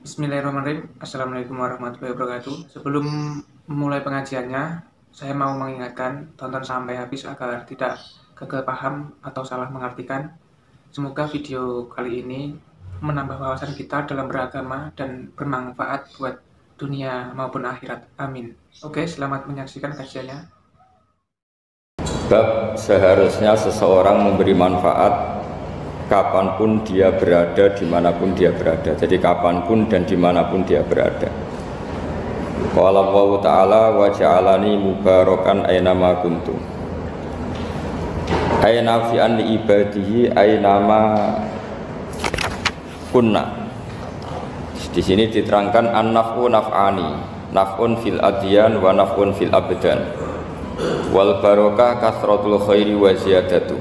Bismillahirrahmanirrahim. Assalamualaikum warahmatullahi wabarakatuh. Sebelum memulai pengajiannya, saya mau mengingatkan tonton sampai habis agar tidak gagal paham atau salah mengartikan. Semoga video kali ini menambah wawasan kita dalam beragama dan bermanfaat buat dunia maupun akhirat. Amin. Oke, selamat menyaksikan kajiannya. Bab seharusnya seseorang memberi manfaat kapanpun dia berada, dimanapun dia berada. Jadi kapanpun dan dimanapun dia berada. Qala Allah Ta'ala wa ja'alani mubarakan aynama kuntu. Ayna fi anni ibadihi aynama kunna. Di sini diterangkan an-naf'u naf'ani, naf'un fil adyan wa naf'un fil abdan. Wal barokah kasratul khairi wa ziyadatu.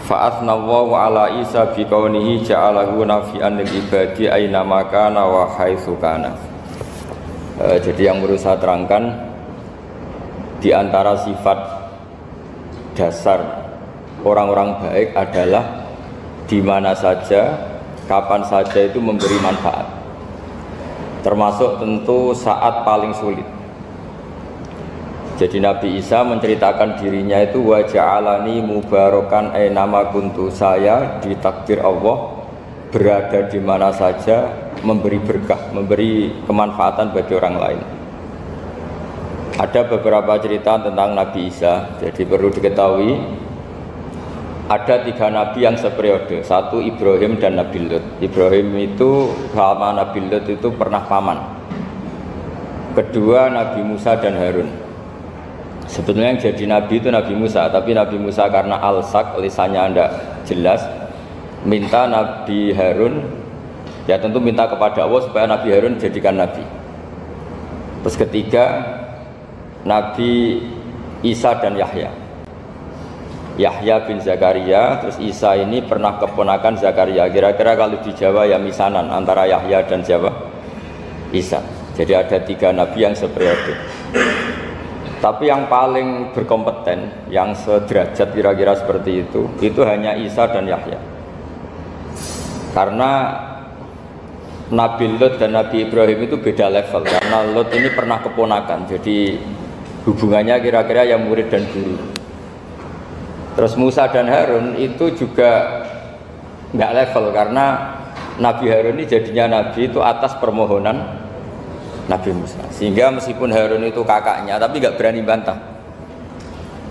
Fa'athna Allahu ala Isa biqaunihi ja'alahu nafi'an lil ibadi aina makana wa haitsu kana. Jadi yang perlu saya terangkan, di antara sifat dasar orang-orang baik adalah di mana saja, kapan saja itu memberi manfaat. Termasuk tentu saat paling sulit. Jadi Nabi Isa menceritakan dirinya itu wa ja'alani mubarakan aynama kuntu, saya ditakdir Allah berada di mana saja memberi berkah, memberi kemanfaatan bagi orang lain. Ada beberapa cerita tentang Nabi Isa. Jadi perlu diketahui ada 3 nabi yang seperiode. Satu Ibrahim dan Nabi Lut. Ibrahim itu sama Nabi Lut itu pernah paman. Kedua Nabi Musa dan Harun. Sebetulnya yang jadi nabi itu Nabi Musa, tapi Nabi Musa karena alsak, lisannya tidak jelas, minta Nabi Harun, ya tentu minta kepada Allah supaya Nabi Harun jadikan nabi. Terus ketiga Nabi Isa dan Yahya. Yahya bin Zakaria, terus Isa ini pernah keponakan Zakaria. Kira-kira kalau di Jawa ya misanan antara Yahya dan Jawa Isa. Jadi ada 3 nabi yang seperiode. Tapi yang paling berkompeten, yang sederajat kira-kira seperti itu hanya Isa dan Yahya. Karena Nabi Lut dan Nabi Ibrahim itu beda level. Karena Lut ini pernah keponakan, jadi hubungannya kira-kira yang murid dan guru. Terus Musa dan Harun itu juga nggak level, karena Nabi Harun ini jadinya nabi itu atas permohonan Nabi Musa, sehingga meskipun Harun itu kakaknya tapi nggak berani bantah.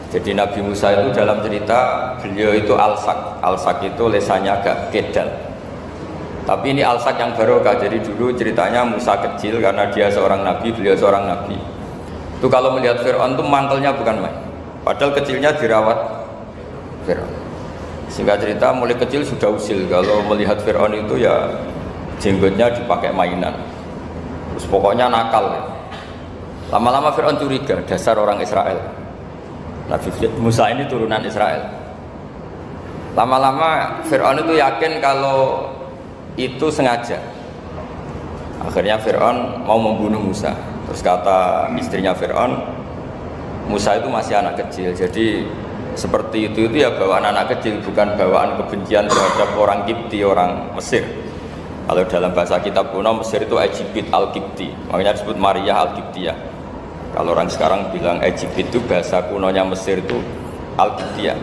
Jadi Nabi Musa itu dalam cerita beliau itu alsak. Alsak itu lesannya agak kedal, tapi ini alsak yang barokah. Jadi dulu ceritanya Musa kecil, karena dia seorang nabi, beliau seorang nabi. Itu kalau melihat Fir'aun itu mantelnya bukan main, padahal kecilnya dirawat Fir'aun. Sehingga cerita mulai kecil sudah usil. Kalau melihat Fir'aun itu ya jenggotnya dipakai mainan. Terus pokoknya nakal ya. Lama-lama Fir'aun curiga, dasar orang Israel. Nabi Musa ini turunan Israel. Lama-lama Fir'aun itu yakin kalau itu sengaja. Akhirnya Fir'aun mau membunuh Musa. Terus kata istrinya Fir'aun, Musa itu masih anak kecil. Jadi seperti itu ya bawaan anak kecil, bukan bawaan kebencian terhadap orang Kipti, orang Mesir. Kalau dalam bahasa kitab kuno Mesir itu Egypt al-Kipti, makanya disebut Maria al-Kiptiyah. Kalau orang sekarang bilang Egypt itu bahasa kunonya Mesir itu al-Kiptiyah.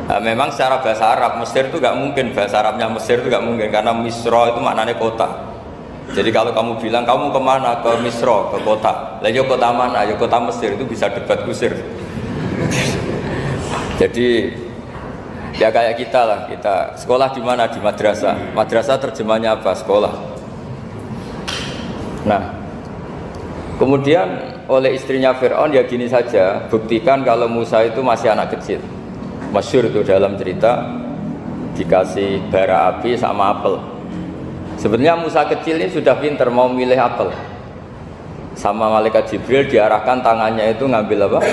Nah, memang secara bahasa Arab Mesir itu gak mungkin, bahasa Arabnya Mesir itu gak mungkin, karena Misro itu maknanya kota. Jadi kalau kamu bilang kamu kemana, ke Misro, ke kota, lah ya kota mana, ya kota Mesir, itu bisa debat kusir. Jadi ya kayak kita lah, kita sekolah di mana? Di madrasah. Madrasah terjemahnya apa? Sekolah. Nah, kemudian oleh istrinya Fir'aun ya gini saja, buktikan kalau Musa itu masih anak kecil. Masyhur itu dalam cerita, dikasih bara api sama apel. Sebenarnya Musa kecil ini sudah pinter mau milih apel. Sama malaikat Jibril diarahkan tangannya itu ngambil apa?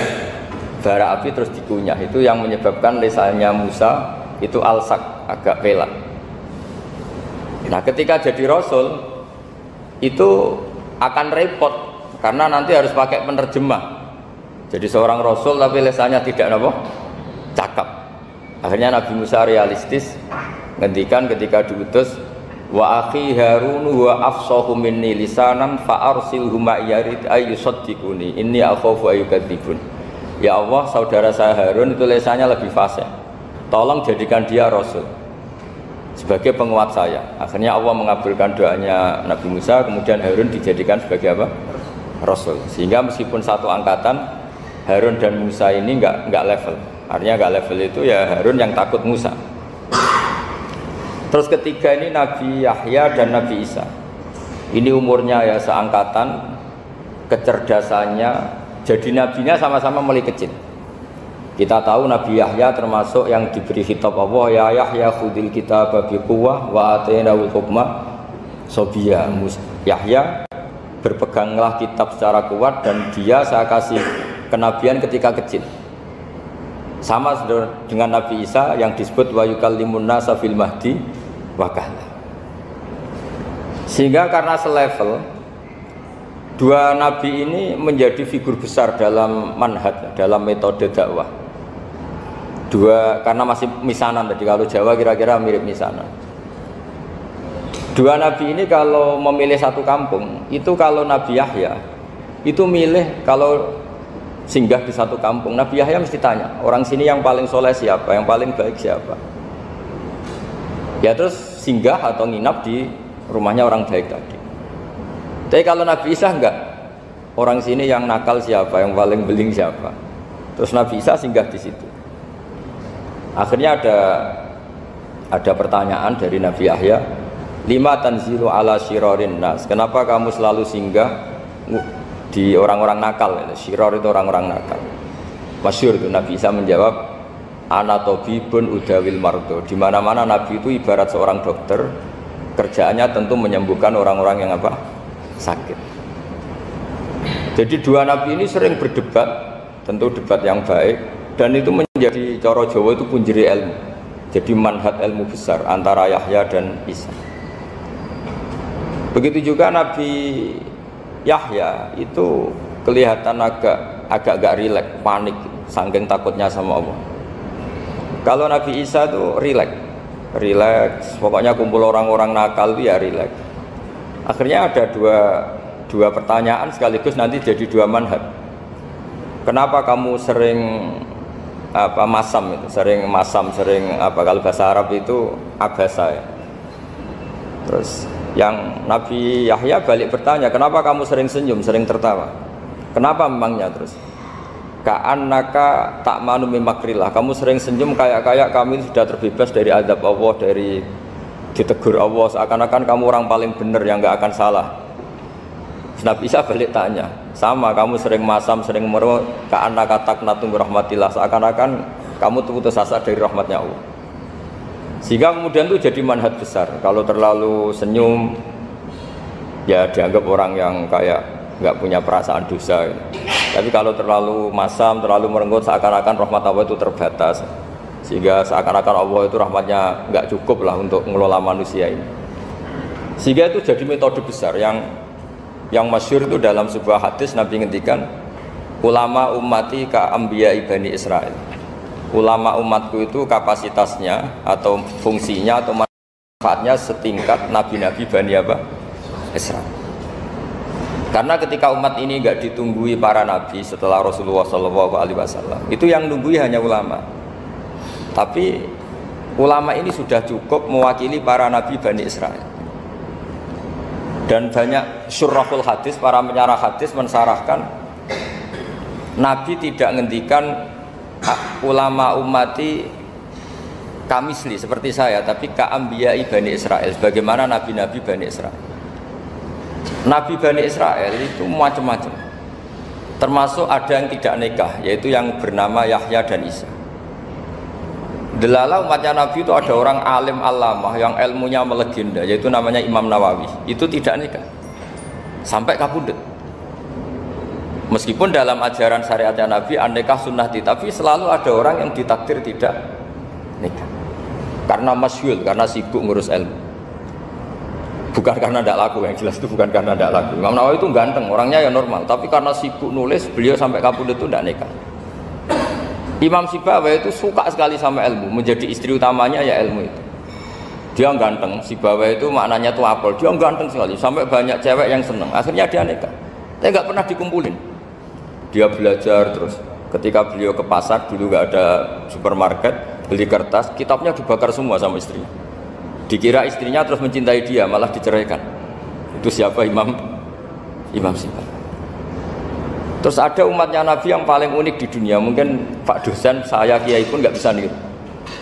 Bara api terus dikunyah. Itu yang menyebabkan lisannya Musa itu alsak, agak pelak. Nah ketika jadi Rasul itu akan repot, karena nanti harus pakai penerjemah. Jadi seorang Rasul tapi lisannya tidak apa? Cakap. Akhirnya Nabi Musa realistis, ngendikan ketika diutus Wa akhi Harun wa afsahu minni lisanan fa arsilhu ma yarid ayyusaddiquni inni akhafu ayyukadzibun. Ya Allah, saudara saya Harun itu lisannya lebih fasih. Tolong jadikan dia rasul sebagai penguat saya. Akhirnya Allah mengabulkan doanya Nabi Musa, kemudian Harun dijadikan sebagai apa? Rasul. Sehingga meskipun satu angkatan, Harun dan Musa ini enggak level. Artinya enggak level itu ya Harun yang takut Musa. Terus ketiga ini Nabi Yahya dan Nabi Isa. Ini umurnya ya seangkatan, kecerdasannya, jadi nabinya sama-sama mulai kecil. Kita tahu Nabi Yahya termasuk yang diberi khitab Allah, ya Yahya khudil kitaba biquwwah wa atainahul hukma sobiyya. Yahya, berpeganglah kitab secara kuat dan dia saya kasih kenabian ketika kecil. Sama dengan Nabi Isa yang disebut wa yukallimun nasa fil mahdi wa kahla. Sehingga karena selevel, dua nabi ini menjadi figur besar dalam manhaj, dalam metode dakwah. Dua karena masih misanan tadi, kalau Jawa kira-kira mirip misanan. Dua nabi ini kalau memilih satu kampung, itu kalau Nabi Yahya itu milih kalau singgah di satu kampung, Nabi Yahya mesti tanya, orang sini yang paling soleh siapa, yang paling baik siapa. Ya terus singgah atau nginap di rumahnya orang baik tadi. Tapi kalau Nabi Isa enggak, orang sini yang nakal siapa, yang paling beling siapa. Terus Nabi Isa singgah di situ. Akhirnya ada pertanyaan dari Nabi Yahya, lima tanzilu ala syirarin nas, kenapa kamu selalu singgah di orang-orang nakal? Syiror itu orang-orang nakal. Masyhur itu Nabi Isa menjawab, ana tabibun udawil mardo. Di mana-mana Nabi itu ibarat seorang dokter, kerjaannya tentu menyembuhkan orang-orang yang apa? Sakit. Jadi dua nabi ini sering berdebat, tentu debat yang baik, dan itu menjadi cara Jawa itu punjeri ilmu. Jadi manhaj ilmu besar antara Yahya dan Isa. Begitu juga Nabi Yahya itu kelihatan agak rileks, panik, saking takutnya sama Allah. Kalau Nabi Isa itu rileks, pokoknya kumpul orang-orang nakal itu ya rileks. Akhirnya ada dua pertanyaan sekaligus nanti jadi dua manhaj. Kenapa kamu sering masam itu, sering kalau bahasa Arab itu abasa ya. Terus yang Nabi Yahya balik bertanya, kenapa kamu sering senyum, sering tertawa? Kenapa memangnya? Terus ka'annaka ta'manu min makrillah, kamu sering senyum kayak kami sudah terbebas dari azab Allah, dari ditegur Allah, seakan-akan kamu orang paling benar yang gak akan salah. Nabi Isa balik tanya, sama kamu sering masam, sering meru, ka'annaka taqnatu min rahmatillah, seakan-akan kamu putus asa dari rahmatnya Allah. Sehingga kemudian itu jadi manhaj besar. Kalau terlalu senyum ya dianggap orang yang kayak nggak punya perasaan dosa. Tapi kalau terlalu masam, terlalu merenggut, seakan-akan rahmat Allah itu terbatas. Sehingga seakan-akan Allah itu rahmatnya nggak cukup lah untuk mengelola manusia ini. Sehingga itu jadi metode besar yang masyhur itu dalam sebuah hadis Nabi ngendikan, ulama ummati ka anbiya Bani Israil. Ulama umatku itu kapasitasnya atau fungsinya atau manfaatnya setingkat nabi-nabi Bani Israil. Karena ketika umat ini enggak ditunggui para nabi setelah Rasulullah SAW, itu yang nunggui hanya ulama. Tapi ulama ini sudah cukup mewakili para nabi Bani Israil. Dan banyak syurahul hadis, para penyarah hadis mensarahkan, Nabi tidak ngendikan ulama ummati kamisli seperti saya, tapi ka'ambiyai Bani Israel, bagaimana nabi-nabi Bani Israel. Nabi Bani Israel itu macam-macam, termasuk ada yang tidak nikah, yaitu yang bernama Yahya dan Isa. Delala umatnya Nabi itu ada orang alim alamah yang ilmunya melegenda, yaitu namanya Imam Nawawi, itu tidak nikah sampai kabudut. Meskipun dalam ajaran syariatnya Nabi an-nikah sunnati, tapi selalu ada orang yang ditakdir tidak nikah karena masyhul, karena sibuk ngurus ilmu, bukan karena tidak laku. Yang jelas itu bukan karena tidak laku. Imam Nawawi itu ganteng, orangnya ya normal, tapi karena sibuk nulis, beliau sampai kabudut itu tidak nikah. Imam Sibawayh itu suka sekali sama ilmu, menjadi istri utamanya ya ilmu itu. Dia ganteng, si bawah itu maknanya tuh apel. Dia ganteng sekali, sampai banyak cewek yang seneng. Akhirnya dia nikah. Tapi nggak pernah dikumpulin. Dia belajar terus. Ketika beliau ke pasar, dulu nggak ada supermarket, beli kertas, kitabnya dibakar semua sama istrinya. Dikira istrinya terus mencintai dia, malah diceraikan. Itu siapa? Imam Syafi'i. Terus ada umatnya Nabi yang paling unik di dunia. Mungkin Pak dosen, saya kiai pun nggak bisa niru.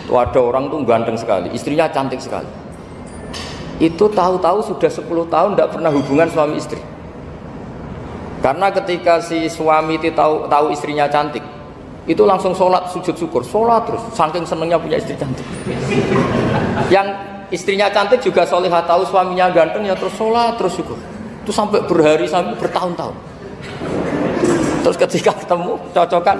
Itu ada orang tuh ganteng sekali, istrinya cantik sekali. Itu tahu-tahu sudah 10 tahun tidak pernah hubungan suami istri. Karena ketika si suami itu tahu istrinya cantik, itu langsung sholat sujud syukur, sholat terus, saking senengnya punya istri cantik. Yang istrinya cantik juga solihah, tahu suaminya ganteng ya terus sholat terus syukur. Itu sampai berhari sampai bertahun-tahun. Terus ketika ketemu cocokan,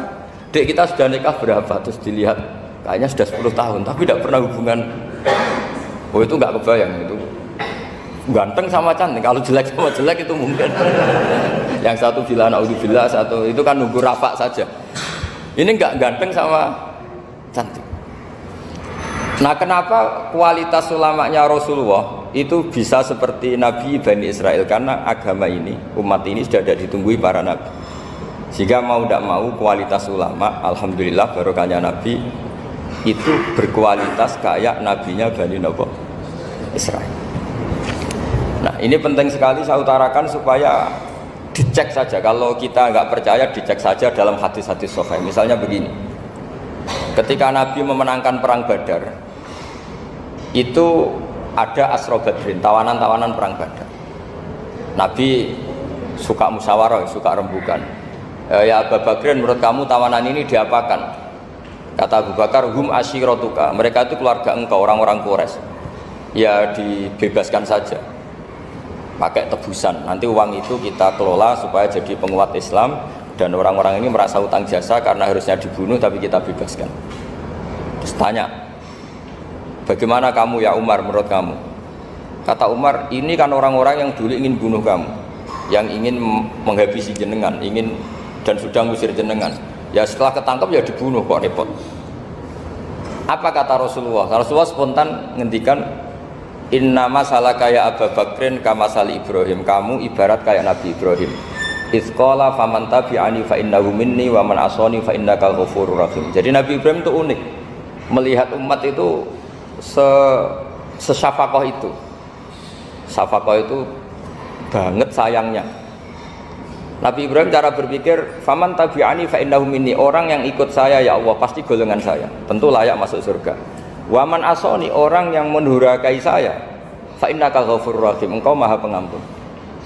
dek kita sudah nikah berapa? Terus dilihat kayaknya sudah 10 tahun tapi tidak pernah hubungan. Oh itu nggak kebayang itu. Ganteng sama cantik, kalau jelek sama jelek itu mungkin. Yang satu bilang naudzubillah, satu itu kan nunggu rafa saja. Ini nggak ganteng sama cantik. Nah kenapa kualitas ulamanya Rasulullah itu bisa seperti Nabi Bani Israel? Karena agama ini, umat ini sudah ada ditunggui para nabi. Sehingga mau tidak mau kualitas ulama, alhamdulillah barokahnya Nabi itu berkualitas kayak nabinya Bani Israel. Nah ini penting sekali saya utarakan supaya dicek saja. Kalau kita nggak percaya, dicek saja dalam hadis-hadis sahih. Misalnya begini, ketika Nabi memenangkan perang Badar, itu ada Asra Badrin, tawanan-tawanan perang Badar. Nabi suka musyawarah, suka rembukan. Ya Abu Bakrin, menurut kamu tawanan ini diapakan? Kata Abu Bakar, hum asyiratuka, mereka itu keluarga engkau, orang-orang Quraisy. Ya dibebaskan saja, pakai tebusan. Nanti uang itu kita kelola supaya jadi penguat Islam, dan orang-orang ini merasa utang jasa karena harusnya dibunuh tapi kita bebaskan. Terus tanya, bagaimana kamu ya Umar, menurut kamu? Kata Umar, ini kan orang-orang yang dulu ingin bunuh kamu, yang ingin menghabisi jenengan, ingin dan sudah ngusir jenengan. Ya setelah ketangkap ya dibunuh, kok repot. Apa kata Rasulullah? Rasulullah spontan ngendikan, inna masalaka ya Abu Bakrin kamasali Ibrahim, kamu ibarat kayak Nabi Ibrahim. Izqala faman tabi'ani fa innahu minni wa man asani fa innakal ghafurur rahim. Jadi Nabi Ibrahim itu unik, melihat umat itu sesyafakoh itu. Syafakoh itu banget sayangnya. Nabi Ibrahim cara berpikir, faman tabi'ani fa innahu minni, orang yang ikut saya ya Allah pasti golongan saya, tentu layak masuk surga. Wa man asani, orang yang mendurhakai saya, fa innaka ghafurur rahim, engkau maha pengampun.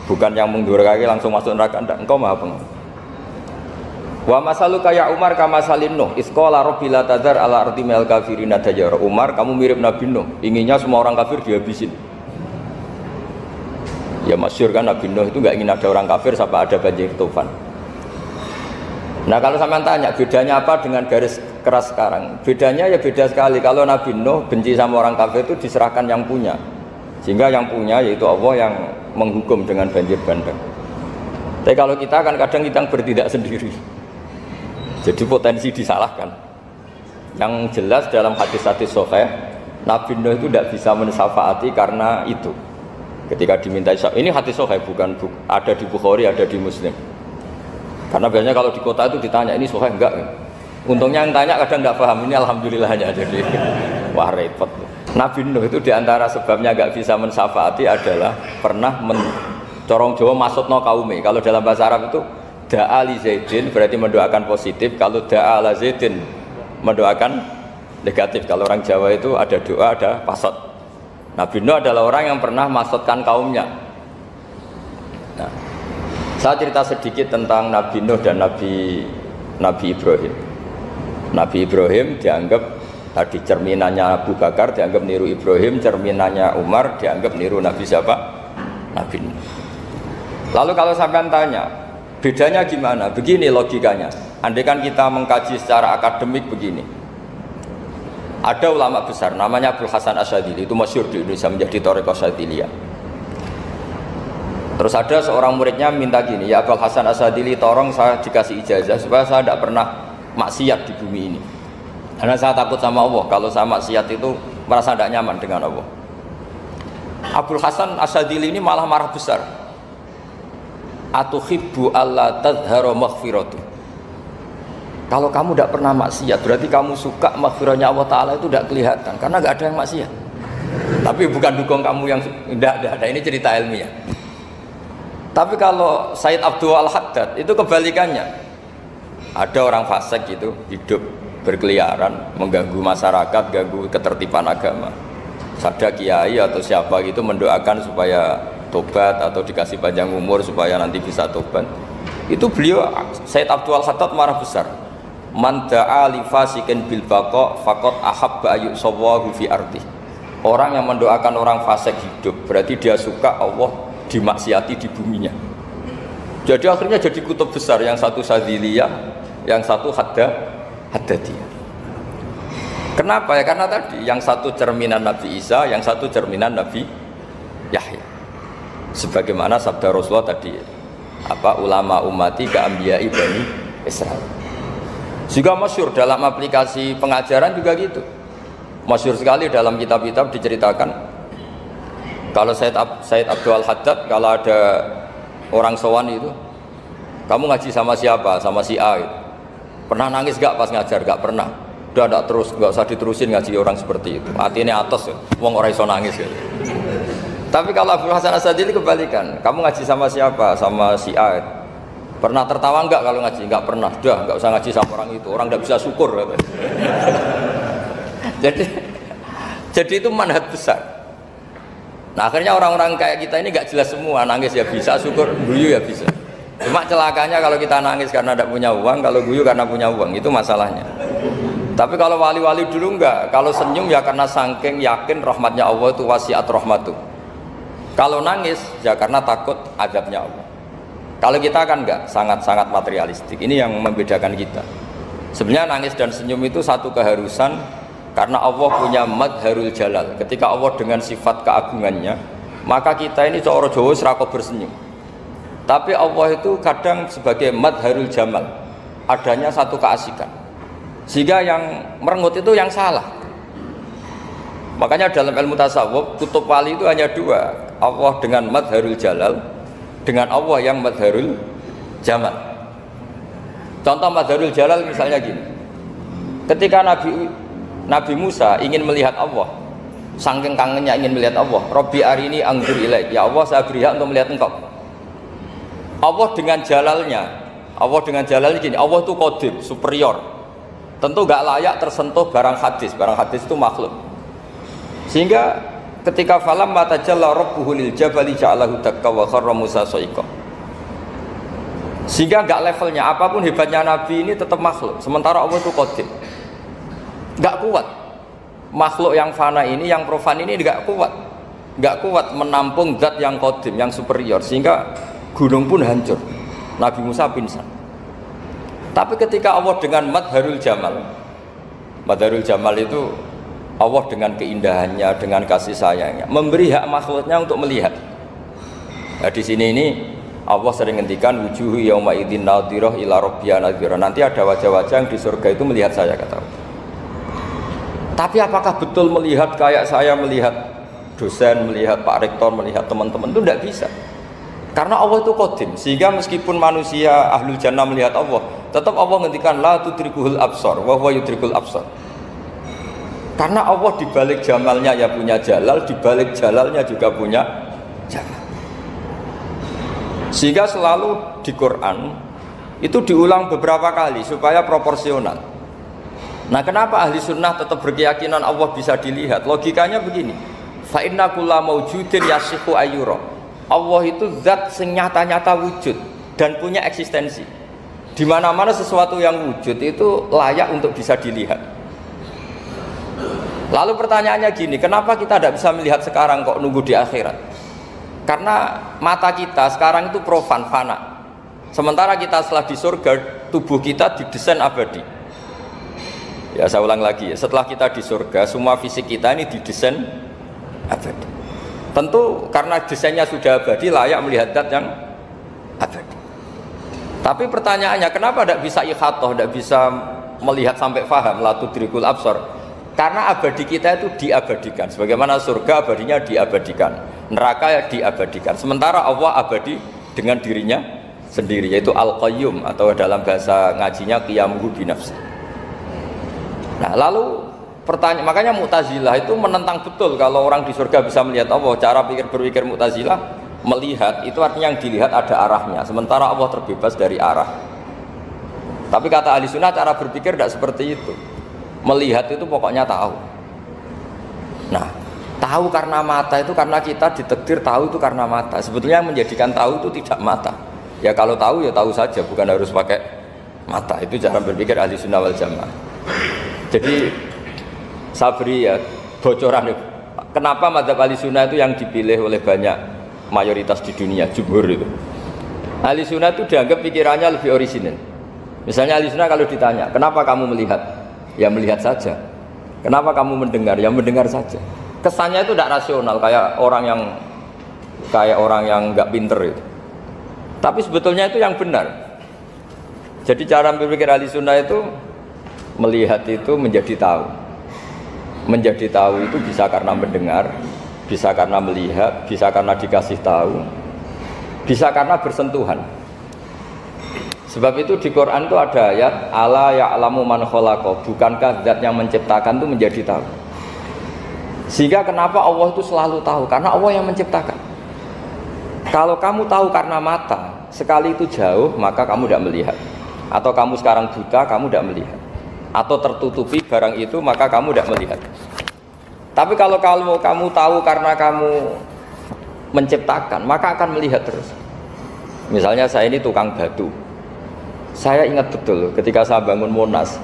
Bukan yang mendurhakai langsung masuk neraka, enggak, engkau maha pengampun. Wa masaluka ya Umar kamasalin Nuh, isqala rabbil la tadzar ala ardi minal kafirina dajjara. Umar, kamu mirip Nabi Nuh, inginnya semua orang kafir dihabisin. Ya masyhur kan Nabi Nuh itu nggak ingin ada orang kafir sampai ada banjir tufan. Nah kalau sampean tanya bedanya apa dengan garis keras sekarang? Bedanya ya beda sekali. Kalau Nabi Nuh benci sama orang kafir itu diserahkan yang punya, sehingga yang punya yaitu Allah yang menghukum dengan banjir bandang. Tapi kalau kita kan kadang kita bertindak sendiri, jadi potensi disalahkan. Yang jelas dalam hadis-hadis sahih, Nabi Nuh itu tidak bisa mensyafaati karena itu. Ketika diminta ini hadis sahih, bukan ada di Bukhari, ada di Muslim. Karena biasanya kalau di kota itu ditanya ini sahih enggak. Untungnya yang tanya kadang enggak paham, ini alhamdulillahnya jadi wah repot. Nabi Nuh itu diantara sebabnya enggak bisa mensyafaati adalah pernah corong Jawa maksudno kaume. Kalau dalam bahasa Arab itu da'a li Zaidin berarti mendoakan positif, kalau da'a la Zaidin mendoakan negatif. Kalau orang Jawa itu ada doa, ada pasot. Nabi Nuh adalah orang yang pernah maksudkan kaumnya. Nah, saya cerita sedikit tentang Nabi Nuh dan Nabi Ibrahim. Nabi Ibrahim dianggap tadi cerminannya Abu Bakar, dianggap niru Ibrahim, cerminannya Umar, dianggap niru Nabi siapa? Nabi Nuh. Lalu kalau sampean tanya, bedanya gimana? Begini logikanya. Andai kan kita mengkaji secara akademik begini. Ada ulama besar namanya Abdul Hasan Asyadzili, itu masyhur di Indonesia menjadi Thariqah Syadziliyah. Terus ada seorang muridnya minta gini, ya Abdul Hasan Asyadzili, tolong saya dikasih ijazah supaya saya tidak pernah maksiat di bumi ini. Karena saya takut sama Allah, kalau saya maksiat itu merasa tidak nyaman dengan Allah. Abul Hasan Asyadzili ini malah marah besar. Atuhibbu alla tadhhara maghfiratu. Kalau kamu tidak pernah maksiat, berarti kamu suka maghfirahnya Allah Ta'ala itu tidak kelihatan, karena nggak ada yang maksiat. Tapi bukan dukung kamu yang tidak ada, ini cerita ilmiah. Tapi kalau Said Abdul Al-Haddad itu kebalikannya. Ada orang fasik gitu hidup berkeliaran, mengganggu masyarakat, ganggu ketertiban agama. Ada kiai atau siapa gitu mendoakan supaya tobat atau dikasih panjang umur supaya nanti bisa tobat. Itu beliau Said Abdul Al-Haddad marah besar. Man da'a li fasikin bil baqa faqad ahabba ayyusawahu fi ardi. Orang yang mendoakan orang fasik hidup berarti dia suka Allah dimaksiati di buminya. Jadi akhirnya jadi kutub besar, yang satu Sadziliyah, yang satu Haddadiyah. Kenapa ya? Karena tadi yang satu cerminan Nabi Isa, yang satu cerminan Nabi Yahya. Sebagaimana sabda Rasulullah tadi, ulama ummati ka anbiya'i bani Israil. Juga masyhur dalam aplikasi pengajaran juga gitu. Masyhur sekali dalam kitab-kitab diceritakan kalau Said Abdul Al-Haddad kalau ada orang sowan itu, kamu ngaji sama siapa? Sama si A gitu. Pernah nangis gak pas ngajar? Gak pernah. Udah gak terus, gak usah diterusin ngaji orang seperti itu. Hatinya atas ya, wong orang iso nangis gitu. Tapi kalau Abul Hasan Asyadzili kebalikan, kamu ngaji sama siapa? Sama si A gitu. Pernah tertawa enggak kalau ngaji? Enggak pernah. Udah, enggak usah ngaji sama orang itu. Orang enggak bisa syukur gitu. Jadi itu manhaj besar. Nah akhirnya orang-orang kayak kita ini nggak jelas semua, nangis ya bisa, syukur, guyu ya bisa. Cuma celakanya kalau kita nangis karena tidak punya uang, kalau guyu karena punya uang, itu masalahnya. Tapi kalau wali-wali dulu enggak, kalau senyum ya karena saking yakin rahmatnya Allah itu wasiat rahmatu. Kalau nangis ya karena takut azabnya Allah. Kalau kita kan enggak, sangat-sangat materialistik. Ini yang membedakan kita. Sebenarnya nangis dan senyum itu satu keharusan. Karena Allah punya madharul jalal. Ketika Allah dengan sifat keagungannya, maka kita ini cara Jawa serako bersenyum. Tapi Allah itu kadang sebagai madharul jamal, adanya satu keasikan. Sehingga yang merengut itu yang salah. Makanya dalam ilmu tasawuf, kutub wali itu hanya dua, Allah dengan madharul jalal, dengan Allah yang madharul jamal. Contoh madharul jalal misalnya gini. Ketika Nabi Musa ingin melihat Allah, saking kangennya ingin melihat Allah. Robbi arini anggur ilaik, ya Allah saya beri hak untuk melihat engkau. Allah dengan jalalnya gini, Allah itu qadim, superior. Tentu gak layak tersentuh barang hadis itu makhluk. Sehingga ketika falam matajalla rabbuhu lil jabali ja'alahu dakka wa kharra Musa sa'iqa. Sehingga gak levelnya, apapun hebatnya Nabi ini tetap makhluk. Sementara Allah itu qadim. Gak kuat makhluk yang fana ini, yang profan ini gak kuat menampung zat yang qadim, yang superior, sehingga gunung pun hancur, Nabi Musa pingsan. Tapi ketika Allah dengan madharul jamal itu Allah dengan keindahannya, dengan kasih sayangnya memberi hak makhluknya untuk melihat. Nah di sini ini Allah sering ngendikan wujuhu yauma idzin nadhirah ila rabbiha nadhirah. Nanti ada wajah-wajah yang di surga itu melihat saya, kata Allah. Tapi apakah betul melihat kayak saya melihat dosen, melihat Pak Rektor, melihat teman-teman? Itu tidak bisa. Karena Allah itu qadim, sehingga meskipun manusia ahlul jannah melihat Allah, tetap Allah ngendikan la tudrikuhul absar wa huwa yudrikul absar. Karena Allah dibalik jamalnya ya punya jalal, dibalik jalalnya juga punya jalal. Sehingga selalu di Quran itu diulang beberapa kali supaya proporsional. Nah kenapa ahli sunnah tetap berkeyakinan Allah bisa dilihat? Logikanya begini, fa inna kulla maujudin yasihu ayyura. Allah itu zat sing nyata-nyata wujud dan punya eksistensi. Di mana-mana sesuatu yang wujud itu layak untuk bisa dilihat. Lalu pertanyaannya gini, kenapa kita tidak bisa melihat sekarang kok nunggu di akhirat? Karena mata kita sekarang itu profan, fana. Sementara kita setelah di surga, tubuh kita didesain abadi. Ya saya ulang lagi ya, setelah kita di surga, semua fisik kita ini didesain abadi. Tentu karena desainnya sudah abadi, layak melihat zat yang abadi. Tapi pertanyaannya, kenapa tidak bisa ikhathah, tidak bisa melihat sampai faham, la tudrikul absar? Karena abadi kita itu diabadikan. Sebagaimana surga abadinya diabadikan, neraka ya diabadikan. Sementara Allah abadi dengan dirinya sendiri, yaitu Al-Qayyum, atau dalam bahasa ngajinya Qiyamuhu binafsi. Nah, lalu pertanyaan, makanya Mu'tazilah itu menentang betul kalau orang di surga bisa melihat Allah. Cara berpikir Mu'tazilah, melihat itu artinya yang dilihat ada arahnya, sementara Allah terbebas dari arah. Tapi kata ahli sunnah cara berpikir tidak seperti itu. Melihat itu pokoknya tahu. Nah, tahu karena mata itu karena kita ditakdir tahu itu karena mata. Sebetulnya yang menjadikan tahu itu tidak mata. Ya kalau tahu ya tahu saja, bukan harus pakai mata. Itu cara berpikir ahli sunnah wal jamaah. Jadi Sabri ya bocoran. Kenapa mazhab ahli sunnah itu yang dipilih oleh banyak mayoritas di dunia, jumhur itu. Ahli sunnah itu dianggap pikirannya lebih orisinal. Misalnya ahli sunnah kalau ditanya, kenapa kamu melihat? Ya melihat saja. Kenapa kamu mendengar? Ya mendengar saja. Kesannya itu tidak rasional, kayak orang yang nggak pinter itu. Tapi sebetulnya itu yang benar. Jadi cara berpikir ahli sunnah itu melihat itu menjadi tahu. Menjadi tahu itu bisa karena mendengar, bisa karena melihat, bisa karena dikasih tahu, bisa karena bersentuhan. Sebab itu di Quran itu ada ayat ala ya'lamu man khalaqa, bukankah zat yang menciptakan itu menjadi tahu. Sehingga kenapa Allah itu selalu tahu? Karena Allah yang menciptakan. Kalau kamu tahu karena mata, sekali itu jauh maka kamu tidak melihat. Atau kamu sekarang buta, kamu tidak melihat. Atau tertutupi barang itu maka kamu tidak melihat. Tapi kalau kamu tahu karena kamu menciptakan, maka akan melihat terus. Misalnya saya ini tukang batu. Saya ingat betul ketika saya bangun Monas,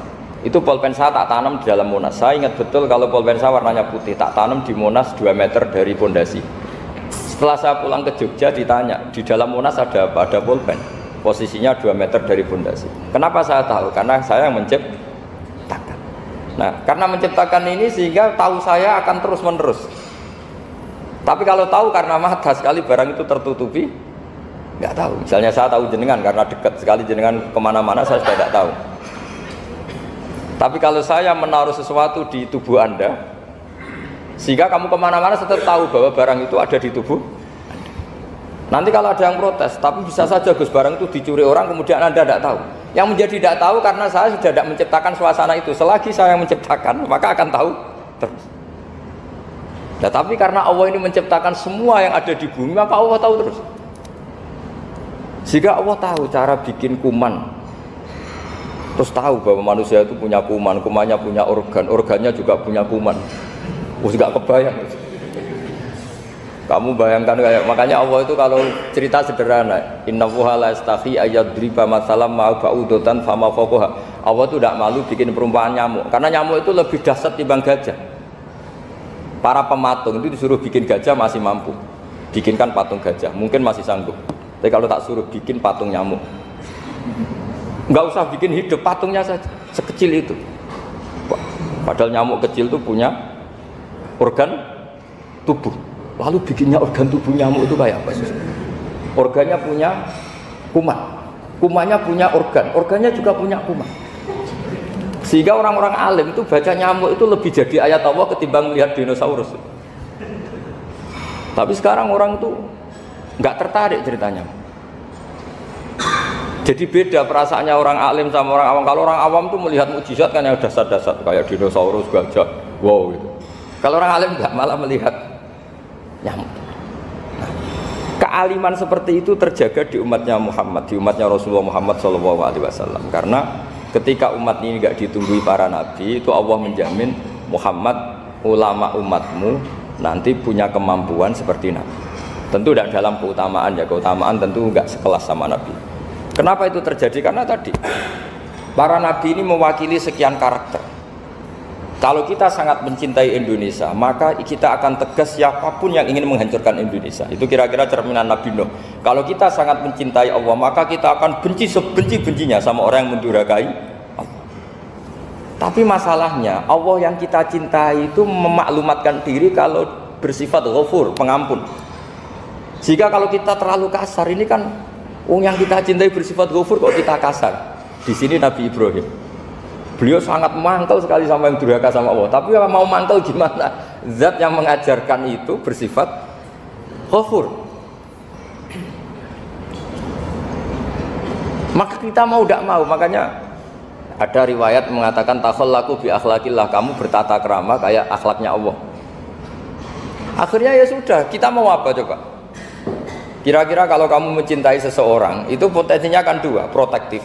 itu pulpen saya tak tanam di dalam Monas. Saya ingat betul kalau pulpen saya warnanya putih, tak tanam di Monas 2 meter dari pondasi. Setelah saya pulang ke Jogja ditanya, di dalam Monas ada apa? Ada pulpen, posisinya 2 meter dari pondasi. Kenapa saya tahu? Karena saya yang menciptakan. Nah, karena menciptakan ini sehingga tahu saya akan terus menerus. Tapi kalau tahu karena mata, sekali barang itu tertutupi, nggak tahu. Misalnya saya tahu jenengan karena dekat sekali jenengan kemana-mana saya sudah tidak tahu. Tapi kalau saya menaruh sesuatu di tubuh Anda, sehingga kamu kemana-mana tetap tahu bahwa barang itu ada di tubuh Anda. Nanti kalau ada yang protes, tapi bisa saja Gus barang itu dicuri orang kemudian Anda tidak tahu. Yang menjadi tidak tahu karena saya sudah tidak menciptakan suasana itu. Selagi saya yang menciptakan, maka akan tahu terus. Nah, tapi karena Allah ini menciptakan semua yang ada di bumi, maka Allah tahu terus. Jika Allah tahu cara bikin kuman, terus tahu bahwa manusia itu punya kuman, kumannya punya organ, organnya juga punya kuman. Nggak kebayang. Kamu bayangkan kayak, makanya Allah itu kalau cerita sederhana, innallaha la yastahi ayyadriba masalam ma ba'udatan fama fawqaha. Allah itu tidak malu bikin perumpamaan nyamuk, karena nyamuk itu lebih dahsyat dibanding gajah. Para pematung itu disuruh bikin gajah masih mampu, bikinkan patung gajah, mungkin masih sanggup. Tapi kalau tak suruh bikin patung nyamuk, nggak usah bikin hidup, patungnya saja sekecil itu. Padahal nyamuk kecil itu punya organ tubuh. Lalu bikinnya organ tubuh nyamuk itu kayak apa? Organnya punya kuman, kumannya punya organ, organnya juga punya kuman. Sehingga orang-orang alim itu baca nyamuk itu lebih jadi ayat Allah ketimbang melihat dinosaurus. Tapi sekarang orang itu nggak tertarik ceritanya. Jadi beda perasaannya orang alim sama orang awam. Kalau orang awam tuh melihat mukjizat kan yang dasar-dasar kayak dinosaurus, gajah, wow gitu. Kalau orang alim nggak, malah melihat nyamuk. Nah, kealiman seperti itu terjaga di umatnya Muhammad, di umatnya Rasulullah Muhammad SAW. Karena ketika umat ini nggak ditunggui para nabi, itu Allah menjamin Muhammad, ulama umatmu nanti punya kemampuan seperti nabi. Tentu tidak dalam keutamaan ya, keutamaan tentu nggak sekelas sama Nabi. Kenapa itu terjadi? Karena tadi para Nabi ini mewakili sekian karakter. Kalau kita sangat mencintai Indonesia, maka kita akan tegas siapapun yang ingin menghancurkan Indonesia. Itu kira-kira cerminan Nabi Nuh. Kalau kita sangat mencintai Allah, maka kita akan benci sebenci-bencinya sama orang yang mendurhakai Allah. Tapi masalahnya Allah yang kita cintai itu memaklumatkan diri kalau bersifat Ghafur, pengampun. Jika kalau kita terlalu kasar, ini kan yang kita cintai bersifat Ghafur kok kita kasar. Di sini Nabi Ibrahim. Beliau sangat mangkel sekali sama yang durhaka sama Allah. Tapi mau mangkel gimana? Zat yang mengajarkan itu bersifat ghafur. Maka kita mau tidak mau, makanya ada riwayat mengatakan takhallaku bi akhlaqillah, kamu bertata krama kayak akhlaknya Allah. Akhirnya ya sudah, kita mau apa coba? Kira-kira kalau kamu mencintai seseorang, itu potensinya kan dua, protektif.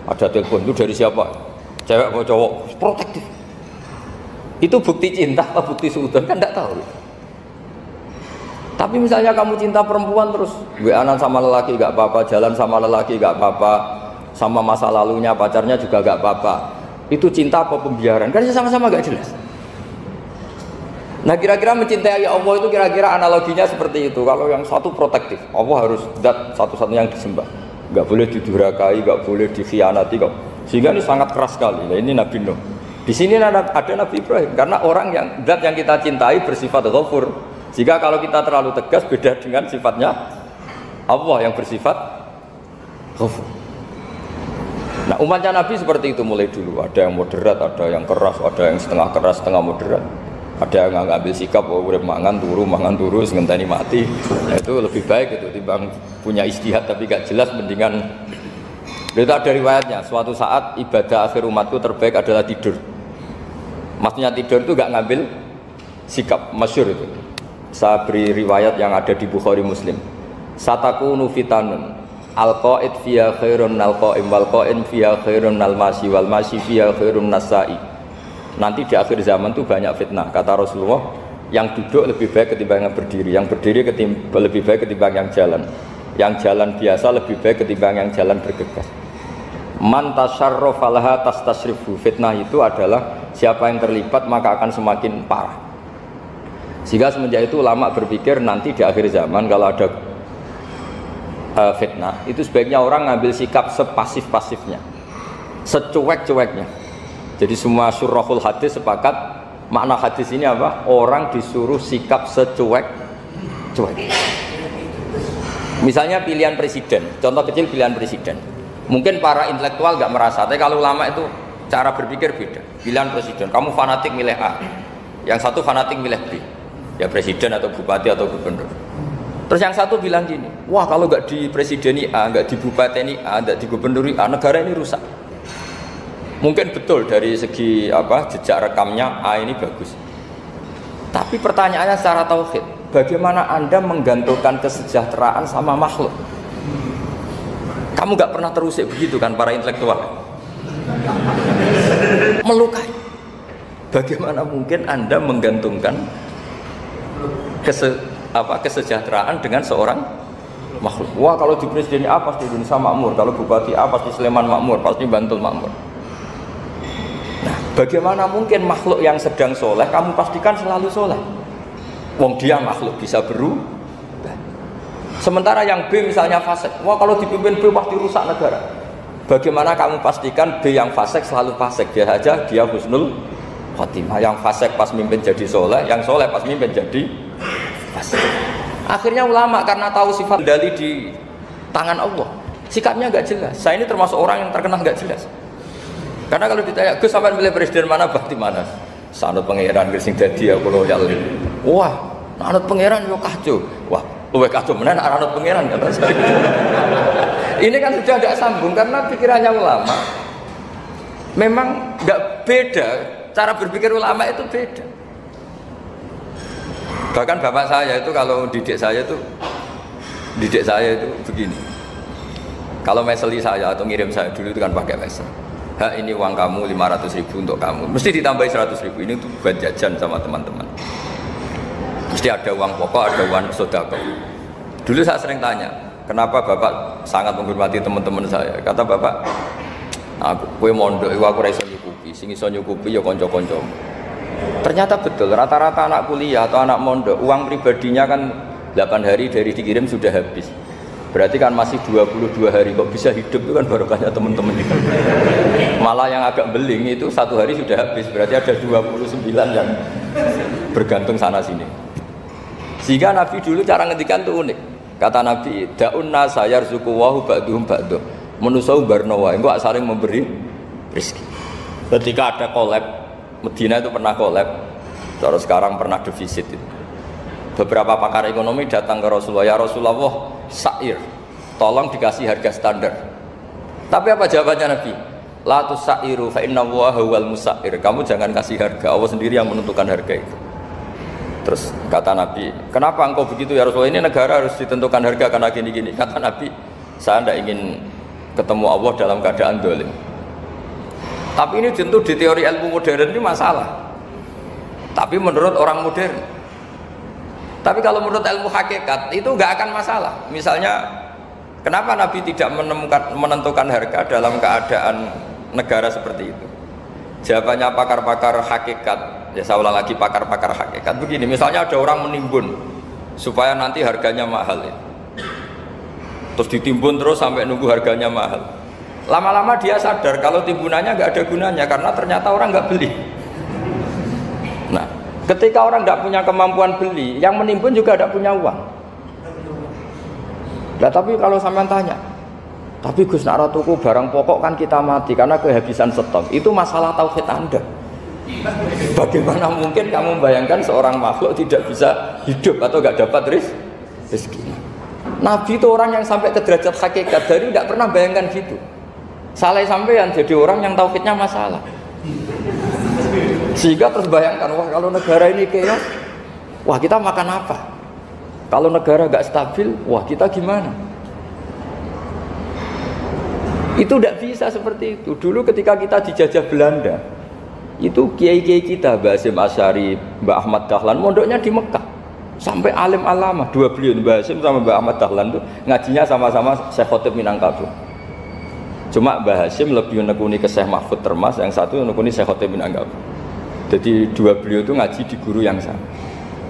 Ada telepon itu dari siapa? Cewek atau cowok? Protektif. Itu bukti cinta atau bukti suudon kan tidak tahu. Tapi misalnya kamu cinta perempuan terus WA-an sama lelaki gak apa-apa, jalan sama lelaki gak apa-apa, sama masa lalunya pacarnya juga gak apa-apa. Itu cinta apa pembiaran? Kan sama-sama gak jelas. Nah kira-kira mencintai Allah itu kira-kira analoginya seperti itu. Kalau yang satu protektif, Allah harus zat satu-satunya yang disembah, nggak boleh didurhakai, nggak boleh dikhianati, sehingga ini sangat keras sekali. Nah, ini Nabi Nuh. Di sini ada Nabi Ibrahim, karena orang yang zat yang kita cintai bersifat ghafur. Jika kalau kita terlalu tegas beda dengan sifatnya Allah yang bersifat ghafur. Nah umatnya Nabi seperti itu mulai dulu. Ada yang moderat, ada yang keras, ada yang setengah keras, setengah moderat. Ada yang ngambil sikap, urip mangan turu, ngenteni mati. Nah, itu lebih baik itu timbang punya istihad tapi gak jelas, mendingan. Itu ada riwayatnya. Suatu saat ibadah akhir umatku terbaik adalah tidur. Maksudnya tidur itu gak ngambil sikap, masyhur itu. Saya beri riwayat yang ada di Bukhari Muslim. Satakunu fitanun al-qaid fiya khairun al-qaim wal qaim fiya khairun al-masi wal masi fiya khairun nasai. Nanti di akhir zaman itu banyak fitnah, kata Rasulullah. Yang duduk lebih baik ketimbang yang berdiri, yang berdiri lebih baik ketimbang yang jalan biasa lebih baik ketimbang yang jalan bergegas. Man tasyarrafa laha tastasrifu. Fitnah itu adalah siapa yang terlibat maka akan semakin parah. Sehingga semenjak itu ulama berpikir nanti di akhir zaman kalau ada fitnah itu sebaiknya orang ngambil sikap sepasif-pasifnya, secuek-cueknya. Jadi semua syurahul hadis sepakat makna hadis ini apa? Orang disuruh sikap secuek-cuek. Misalnya pilihan presiden, contoh kecil pilihan presiden. Mungkin para intelektual gak merasa, tapi kalau ulama itu cara berpikir beda. Pilihan presiden, kamu fanatik milih A, yang satu fanatik milih B. Ya presiden atau bupati atau gubernur. Terus yang satu bilang gini, wah kalau gak di presideni A, gak di bupati A, gak di gubernuri A, negara ini rusak. Mungkin betul dari segi jejak rekamnya A ini bagus. Tapi pertanyaannya secara tauhid, bagaimana Anda menggantungkan kesejahteraan sama makhluk? Kamu gak pernah terusik begitu kan para intelektual? Melukai. Bagaimana mungkin Anda menggantungkan kesejahteraan dengan seorang makhluk? Wah kalau di presiden A pasti Indonesia makmur, kalau bupati A pasti Sleman makmur, pasti Bantul makmur. Bagaimana mungkin makhluk yang sedang soleh kamu pastikan selalu soleh? Wong dia makhluk bisa berubah. Sementara yang B misalnya fasik, wah kalau dipimpin B pasti rusak negara. Bagaimana kamu pastikan B yang fasik selalu fasik? Dia saja dia husnul khotimah. Yang fasik pas mimpin jadi soleh, yang soleh pas mimpin jadi fasik. Akhirnya ulama karena tahu sifat dali di tangan Allah, sikapnya gak jelas. Saya ini termasuk orang yang terkenal gak jelas. Karena kalau ditanya, Gus sampai milih presiden mana, bakti mana? Sanut pangeran sing dadi aku loyal. Wah, anut pangeran yo kacau. Wah, luwih kacau menan anut pangeran kata saya. Ini kan sudah tidak sambung karena pikirannya ulama. Memang enggak beda, cara berpikir ulama itu beda. Bahkan bapak saya itu kalau didik saya itu begini. Kalau meseli saya atau ngirim saya dulu itu kan pakai mesel. Ini uang kamu 500.000 untuk kamu, mesti ditambahi 100.000 ini tuh buat jajan sama teman-teman. Mesti ada uang pokok, ada uang sodako. Dulu saya sering tanya, kenapa bapak sangat menghormati teman-teman saya? Kata bapak, kue mondok, aku raiso nyukupi, sing iso nyukupi ya konco-konco. Ternyata betul, rata-rata anak kuliah atau anak mondok, uang pribadinya kan 8 hari dari dikirim sudah habis. Berarti kan masih 22 hari kok bisa hidup, itu kan barokahnya teman-teman. Malah yang agak beling itu 1 hari sudah habis, berarti ada 29 yang bergantung sana sini. Sehingga Nabi dulu cara ngendikan itu unik. Kata Nabi, da'un nasa yarzuqu wahu ba'duhum ba'duh. Manusa barno wae, engko saling memberi rezeki. Ketika ada collab, Medina itu pernah collab, terus sekarang pernah defisit itu. Beberapa pakar ekonomi datang ke Rasulullah, ya Rasulullah, sa'ir, tolong dikasih harga standar. Tapi apa jawabannya Nabi? La tusairu fa inna Allaha huwal musair. Kamu jangan kasih harga, Allah sendiri yang menentukan harga itu. Terus kata Nabi, kenapa engkau begitu ya Rasulullah? Ini negara harus ditentukan harga karena gini-gini. Kata Nabi, saya tidak ingin ketemu Allah dalam keadaan dolim. Tapi ini tentu di teori ilmu modern ini masalah. Tapi menurut orang modern. Tapi kalau menurut ilmu hakikat itu nggak akan masalah. Misalnya, kenapa Nabi tidak menentukan harga dalam keadaan negara seperti itu? Jawabannya pakar-pakar hakikat. Ya saya ulang lagi, pakar-pakar hakikat begini, misalnya ada orang menimbun supaya nanti harganya mahal ya. Terus ditimbun terus sampai nunggu harganya mahal. Lama-lama dia sadar kalau timbunannya nggak ada gunanya karena ternyata orang nggak beli. Nah, ketika orang nggak punya kemampuan beli, yang menimbun juga tidak punya uang. Nah, tapi kalau sampean tanya, tapi Gus nak tuku barang pokok kan kita mati karena kehabisan stok. Itu masalah tauhid Anda. Bagaimana mungkin kamu membayangkan seorang makhluk tidak bisa hidup atau nggak dapat rezeki? Nabi itu orang yang sampai ke derajat hakikat, dari tidak pernah bayangkan gitu. Salah sampean jadi orang yang tauhidnya masalah. Sehingga terus bayangkan, wah kalau negara ini chaos, wah kita makan apa? Kalau negara nggak stabil, wah kita gimana? Itu tidak bisa seperti itu. Dulu ketika kita dijajah Belanda, itu kiai-kiai kita, Mbah Hasyim Asy'ari, Mbah Ahmad Dahlan, mondoknya di Mekah. Sampai alim alama, dua beliau, Mbah Hasyim sama Mbah Ahmad Dahlan itu ngajinya sama-sama Syekh Khotib Minangkabau. Cuma Mbah Hasyim lebih menekuni ke Syekh Mahfud Termas, yang satu menekuni Syekh Khotib Minangkabau. Jadi dua beliau itu ngaji di guru yang sama.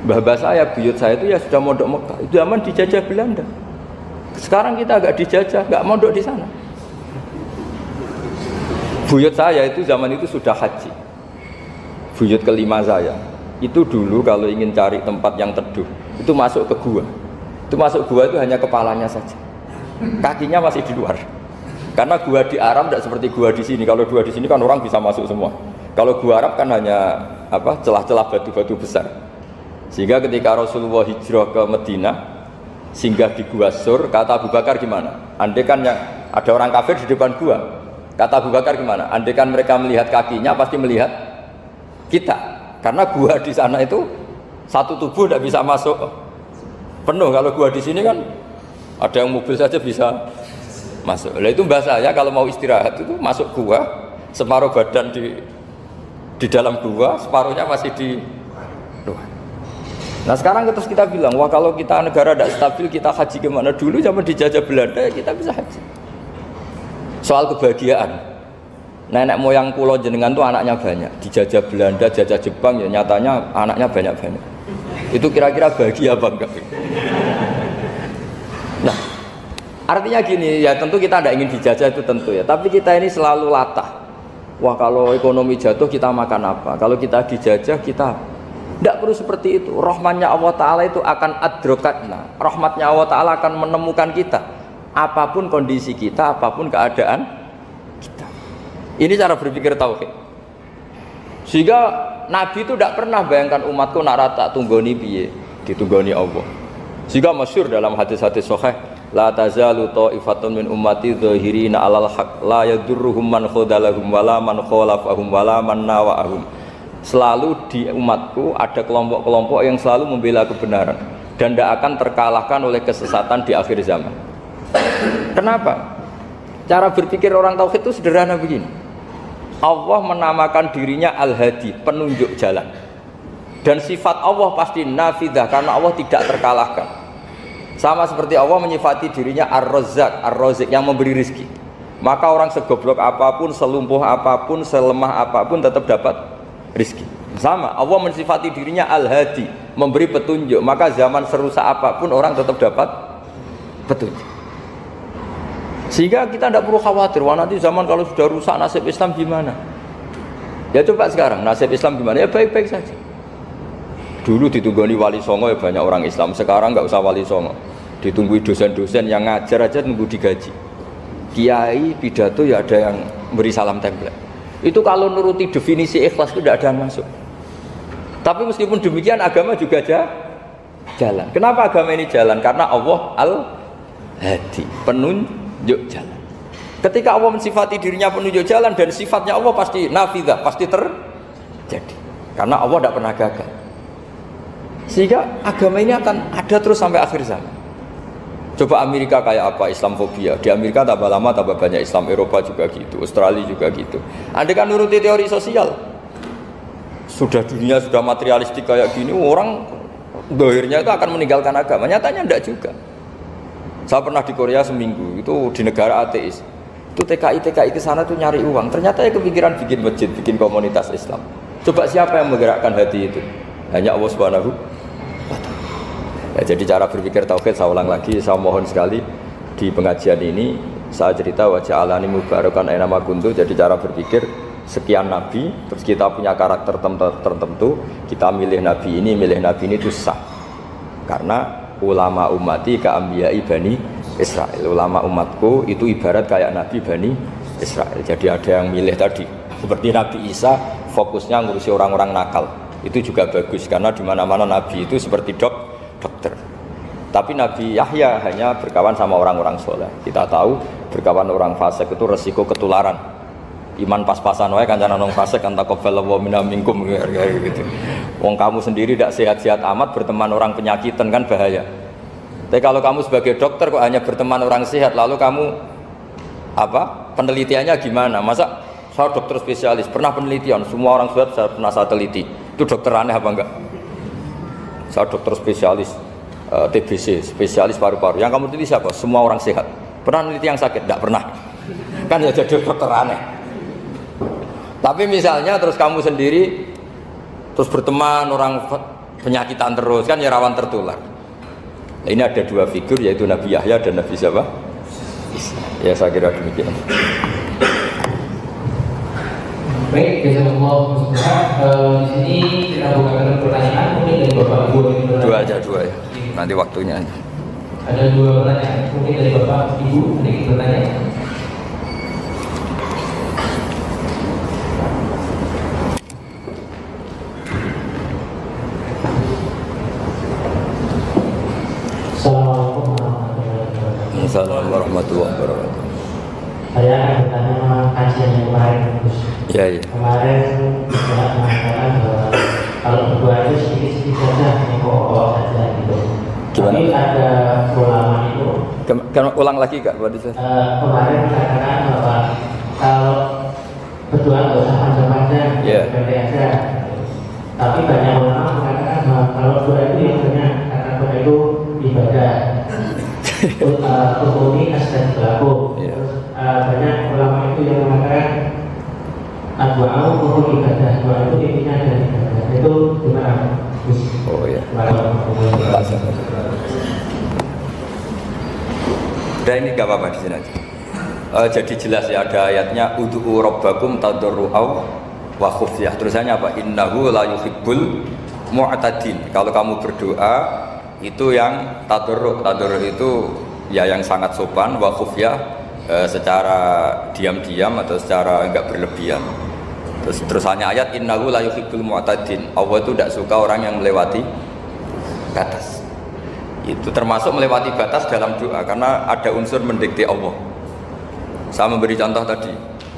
Mbah saya, buyut saya itu ya sudah mondok Mekah. Itu zaman dijajah Belanda. Sekarang kita agak dijajah, nggak mondok di sana. Buyut saya itu zaman itu sudah haji. Buyut kelima saya itu dulu kalau ingin cari tempat yang teduh itu masuk ke gua. Itu masuk gua itu hanya kepalanya saja, kakinya masih di luar. Karena gua di Arab tidak seperti gua di sini. Kalau gua di sini kan orang bisa masuk semua. Kalau gua Arab kan hanya celah-celah batu-batu besar. Sehingga ketika Rasulullah hijrah ke Madinah, singgah di gua Sur, kata Abu Bakar gimana? Andai kan ada orang kafir di depan gua, kata Abu Bakar gimana? Andai kan mereka melihat kakinya pasti melihat kita, karena gua di sana itu satu tubuh tidak bisa masuk penuh. Kalau gua di sini kan ada yang mobil saja bisa masuk. Nah itu bahasa ya, kalau mau istirahat itu masuk gua, separuh badan di dalam gua, separuhnya masih di luar. Nah sekarang terus kita bilang, wah kalau kita negara tidak stabil kita haji kemana? Dulu zaman dijajah Belanda ya kita bisa haji. Soal kebahagiaan, nenek moyang pulau jenengan tuh anaknya banyak, dijajah Belanda, jajah Jepang ya nyatanya anaknya banyak-banyak. Itu kira-kira bahagia apa enggak? Nah, artinya gini ya, tentu kita tidak ingin dijajah itu tentu ya, tapi kita ini selalu latah. Wah kalau ekonomi jatuh kita makan apa? Kalau kita dijajah kita tidak perlu seperti itu. Rahmatnya Allah Ta'ala itu akan adrokatna. Rahmatnya Allah Ta'ala akan menemukan kita, apapun kondisi kita, apapun keadaan kita. Ini cara berpikir tauhid. Sehingga Nabi itu tidak pernah bayangkan umatku nak rata tunggoni piye, ditunggoni Allah. Sehingga masyhur dalam hadis-hadis sahih, la tazalu ta'ifatun min ummati dzahirina 'alal haq la yadurruhum man khadalahum wala man khalafahum wala man nawa'ahum. Selalu di umatku ada kelompok-kelompok yang selalu membela kebenaran dan tidak akan terkalahkan oleh kesesatan di akhir zaman. Kenapa? Cara berpikir orang tauhid itu sederhana begini. Allah menamakan dirinya Al-Hadi, penunjuk jalan. Dan sifat Allah pasti nafidah karena Allah tidak terkalahkan. Sama seperti Allah menyifati dirinya Ar-Razzaq, Ar-Razik yang memberi rizki. Maka orang segoblok apapun, selumpuh apapun, selemah apapun tetap dapat rizki. Sama, Allah mensifati dirinya Al-Hadi, memberi petunjuk. Maka zaman serusak apapun orang tetap dapat petunjuk. Sehingga kita tidak perlu khawatir, wah nanti zaman kalau sudah rusak nasib Islam gimana? Ya coba sekarang nasib Islam gimana? Ya baik-baik saja. Dulu ditunggoni wali songo ya banyak orang Islam, sekarang nggak usah wali songo, ditunggui dosen-dosen yang ngajar aja nunggu digaji. Kiai pidato ya ada yang beri salam template. Itu kalau nuruti definisi ikhlas itu tidak ada yang masuk. Tapi meskipun demikian agama juga jalan. Kenapa agama ini jalan? Karena Allah Al-Hadi, penunjuk jalan. Ketika Allah mensifati dirinya penunjuk jalan dan sifatnya Allah pasti nafidah, pasti terjadi. Karena Allah tidak pernah gagal. Sehingga agama ini akan ada terus sampai akhir zaman. Coba Amerika kayak apa, Islamofobia. Di Amerika tambah lama tambah banyak Islam, Eropa juga gitu, Australia juga gitu. Andai kan nuruti teori sosial, sudah dunia sudah materialistik kayak gini, orang dohirnya itu akan meninggalkan agama. Nyatanya enggak juga. Saya pernah di Korea seminggu, itu di negara ateis. Itu TKI ke sana tuh nyari uang. Ternyata ya kepikiran bikin masjid, bikin komunitas Islam. Coba siapa yang menggerakkan hati itu? Hanya Allah Subhanahu wa Ta'ala. Ya, jadi cara berpikir tauhid saya ulang lagi, saya mohon sekali di pengajian ini saya cerita wajah alani mubarakan aina ma kuntu. Jadi cara berpikir sekian nabi, terus kita punya karakter tertentu, kita milih nabi ini itu sah. Karena ulama ummati ka ambiyai bani Israel. Ulama umatku itu ibarat kayak nabi bani Israel. Jadi ada yang milih tadi seperti Nabi Isa fokusnya ngurusi orang-orang nakal. Itu juga bagus karena di mana-mana nabi itu seperti dokter. Tapi Nabi Yahya hanya berkawan sama orang-orang soleh. Kita tahu berkawan orang fasik itu resiko ketularan. Iman pas-pasan wae kancane nang fasik kan taqabbalallahu minna minkum gitu. Wong kamu sendiri tidak sehat-sehat amat berteman orang penyakitan kan bahaya. Tapi kalau kamu sebagai dokter kok hanya berteman orang sehat, lalu kamu apa? Penelitiannya gimana? Masa saya dokter spesialis, pernah penelitian, semua orang sehat saya pernah saya teliti. Itu dokter aneh apa enggak? Saya dokter spesialis TBC, spesialis paru-paru. Yang kamu teliti siapa? Semua orang sehat. Pernah meneliti yang sakit? Tidak pernah. Kan ya jadi dokter aneh. Tapi misalnya terus kamu sendiri terus berteman orang penyakitan terus, kan ya rawan tertular. Nah, ini ada dua figur yaitu Nabi Yahya dan Nabi siapa? Ya saya kira demikian. Baik, jazakallahu khairan. Di sini kita bukakan pertanyaan mungkin dari Bapak Ibu. Dua aja ya. Nanti waktunya. Ada dua pertanyaan mungkin dari Bapak Ibu ada yang bertanya. Assalamualaikum warahmatullahi wabarakatuh. Saya akan bertanya sama kajian yang kemarin, Gus. Ya. Kemarin saya mengatakan bahwa kalau berdua itu sedikit-sedikit saja, yang pokok saja gitu. Gimana? Tapi ada ulama itu. Ulang lagi Kak, kemarin mengatakan bahwa kalau berdua nggak usah panjang-panjang, pendek aja. Tapi banyak ulama mengatakan bahwa kalau berdua itu yang banyak, karena berdua itu ibadah. Rukuni dan berlaku. Banyak ulama itu yang mengatakan doa rukun ibadah, doa itu intinya dari ibadah. Itu gimana? Oh ya. Dan ini gak apa-apa di sini aja. Jadi jelas ya ada ayatnya ud'u rabbakum tadarru'aw wa khufyah. Terusannya apa? Innahu la yuhibbul mu'tadin. Kalau kamu berdoa itu yang tadarru' itu ya yang sangat sopan, wa khufyah secara diam-diam atau secara enggak berlebihan. Terusannya ayat innahu la yuhibbul mu'tadin. Allah itu tidak suka orang yang melewati batas. Itu termasuk melewati batas dalam doa karena ada unsur mendikte Allah. Saya memberi contoh tadi.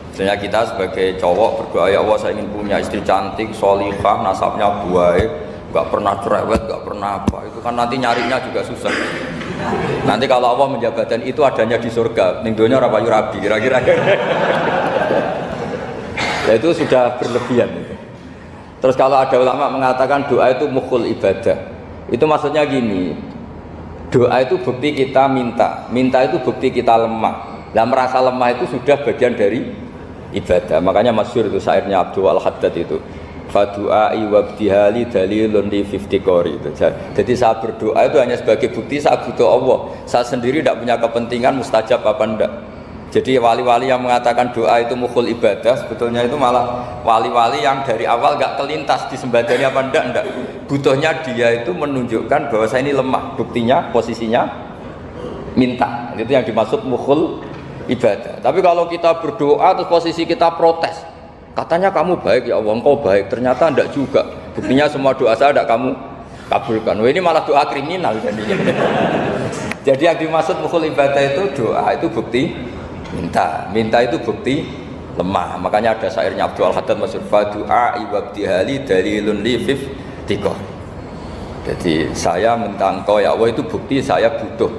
Misalnya kita sebagai cowok berdoa, ya Allah saya ingin punya istri cantik, sholihah, nasabnya baik, gak pernah cerewet, gak pernah apa. Itu kan nanti nyarinya juga susah. Nanti kalau Allah menjabatkan itu adanya di surga, ning donya ora payu rabi kira-kira. Ya itu sudah berlebihan itu. Terus kalau ada ulama mengatakan doa itu mukhul ibadah. Itu maksudnya gini. Doa itu bukti kita minta itu bukti kita lemah. Nah merasa lemah itu sudah bagian dari ibadah. Makanya masyhur itu syairnya Abdul Al-Haddad itu. Fadu'ai wabdihali dalilun li fiftikori itu. Jadi saya berdoa itu hanya sebagai bukti saya butuh Allah. Saya sendiri tidak punya kepentingan mustajab apa enggak. Jadi wali-wali yang mengatakan doa itu mukhul ibadah sebetulnya itu malah wali-wali yang dari awal enggak kelintas disembadani apa enggak. Butuhnya dia itu menunjukkan bahwa saya ini lemah. Buktinya posisinya minta. Itu yang dimaksud mukhul ibadah. Tapi kalau kita berdoa terus posisi kita protes. Katanya kamu baik ya Allah, engkau baik. Ternyata enggak juga. Buktinya semua doa saya enggak kamu kabulkan. Wah, ini malah doa kriminal jadinya. Jadi yang dimaksud mukhul ibadah itu doa itu bukti minta. Minta itu bukti lemah. Makanya ada syairnya Abdul Haddad masyhur fa du'a ibtihali dalilun li fif tiqah. Jadi saya minta engkau ya Allah itu bukti saya butuh.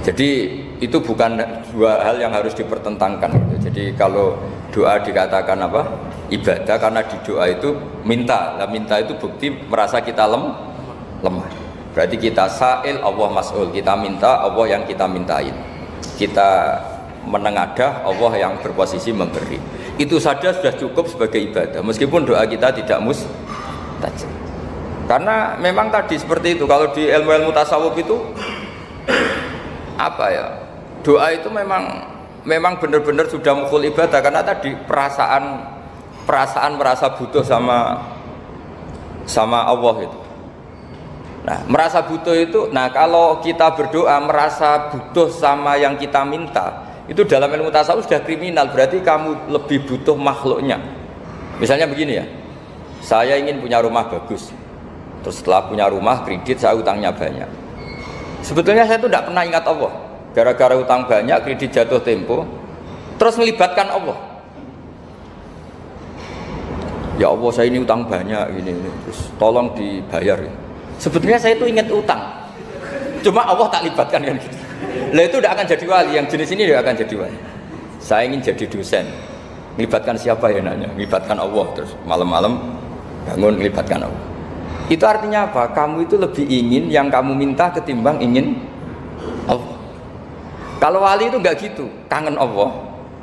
Jadi itu bukan dua hal yang harus dipertentangkan gitu. Jadi kalau doa dikatakan apa? Ibadah karena di doa itu minta. Lah minta itu bukti merasa kita lemah. Berarti kita sa'il Allah mas'ul. Kita minta Allah yang kita mintain. Kita menengadah Allah yang berposisi memberi. Itu saja sudah cukup sebagai ibadah. Meskipun doa kita tidak mustajab. Karena memang tadi seperti itu. Kalau di ilmu-ilmu tasawuf itu apa ya? Doa itu memang benar-benar sudah mukhul ibadah karena tadi perasaan merasa butuh sama Allah itu. Nah, merasa butuh itu, nah kalau kita berdoa merasa butuh sama yang kita minta, itu dalam ilmu tasawuf sudah kriminal, berarti kamu lebih butuh makhluknya. Misalnya begini ya, saya ingin punya rumah bagus, terus setelah punya rumah kredit saya utangnya banyak. Sebetulnya saya itu tidak pernah ingat Allah. Gara-gara utang banyak, kredit jatuh tempo, terus melibatkan Allah. Ya Allah, saya ini utang banyak ini, terus tolong dibayar. Sebetulnya saya itu ingat utang, cuma Allah tak libatkan kan gitu. Lah itu tidak akan jadi wali, yang jenis ini tidak akan jadi wali. Saya ingin jadi dosen, melibatkan siapa ya nanya? Melibatkan Allah, terus malam-malam bangun melibatkan Allah. Itu artinya apa? Kamu itu lebih ingin yang kamu minta ketimbang ingin Allah. Kalau wali itu enggak gitu, kangen Allah,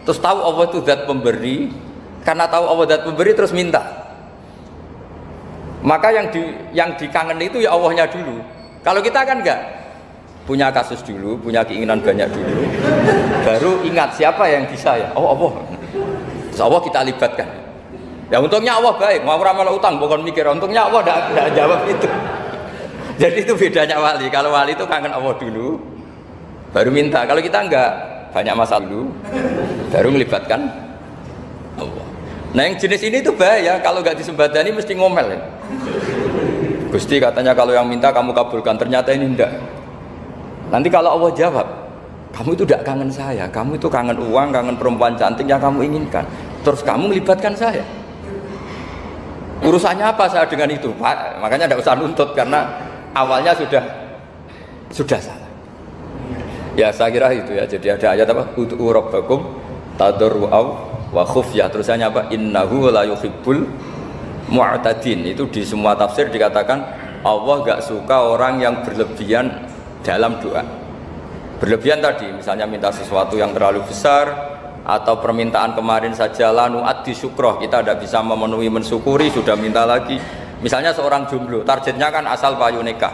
terus tahu Allah itu zat pemberi, karena tahu Allah zat pemberi terus minta. Maka yang dikangen itu ya Allahnya dulu. Kalau kita kan enggak, punya kasus dulu, punya keinginan banyak dulu, baru ingat siapa yang bisa ya, oh Allah. Terus Allah kita libatkan. Ya untungnya Allah baik, mau ramal utang bukan mikir, untungnya Allah enggak jawab itu. Jadi itu bedanya wali. Kalau wali itu kangen Allah dulu, baru minta. Kalau kita enggak, banyak masalah dulu, baru melibatkan Allah. Nah yang jenis ini tuh bahaya. Kalau enggak disembadani mesti ngomel ya. Gusti katanya kalau yang minta kamu kabulkan, ternyata ini enggak. Nanti kalau Allah jawab, kamu itu tidak kangen saya, kamu itu kangen uang, kangen perempuan cantik yang kamu inginkan, terus kamu melibatkan saya. Urusannya apa saya dengan itu, Pak? Makanya tidak usah nuntut karena awalnya sudah salah. Ya saya kira itu ya. Jadi ada ayat apa? Ud'u rabbakum tadarru'aw wa khufyah. Terusannya apa? Innahu la yuhibbul mu'tadin. Itu di semua tafsir dikatakan Allah enggak suka orang yang berlebihan dalam doa. Berlebihan tadi misalnya minta sesuatu yang terlalu besar, atau permintaan kemarin saja lanu addi syukroh, kita tidak bisa memenuhi mensyukuri sudah minta lagi. Misalnya seorang jomblo, targetnya kan asal payu nikah,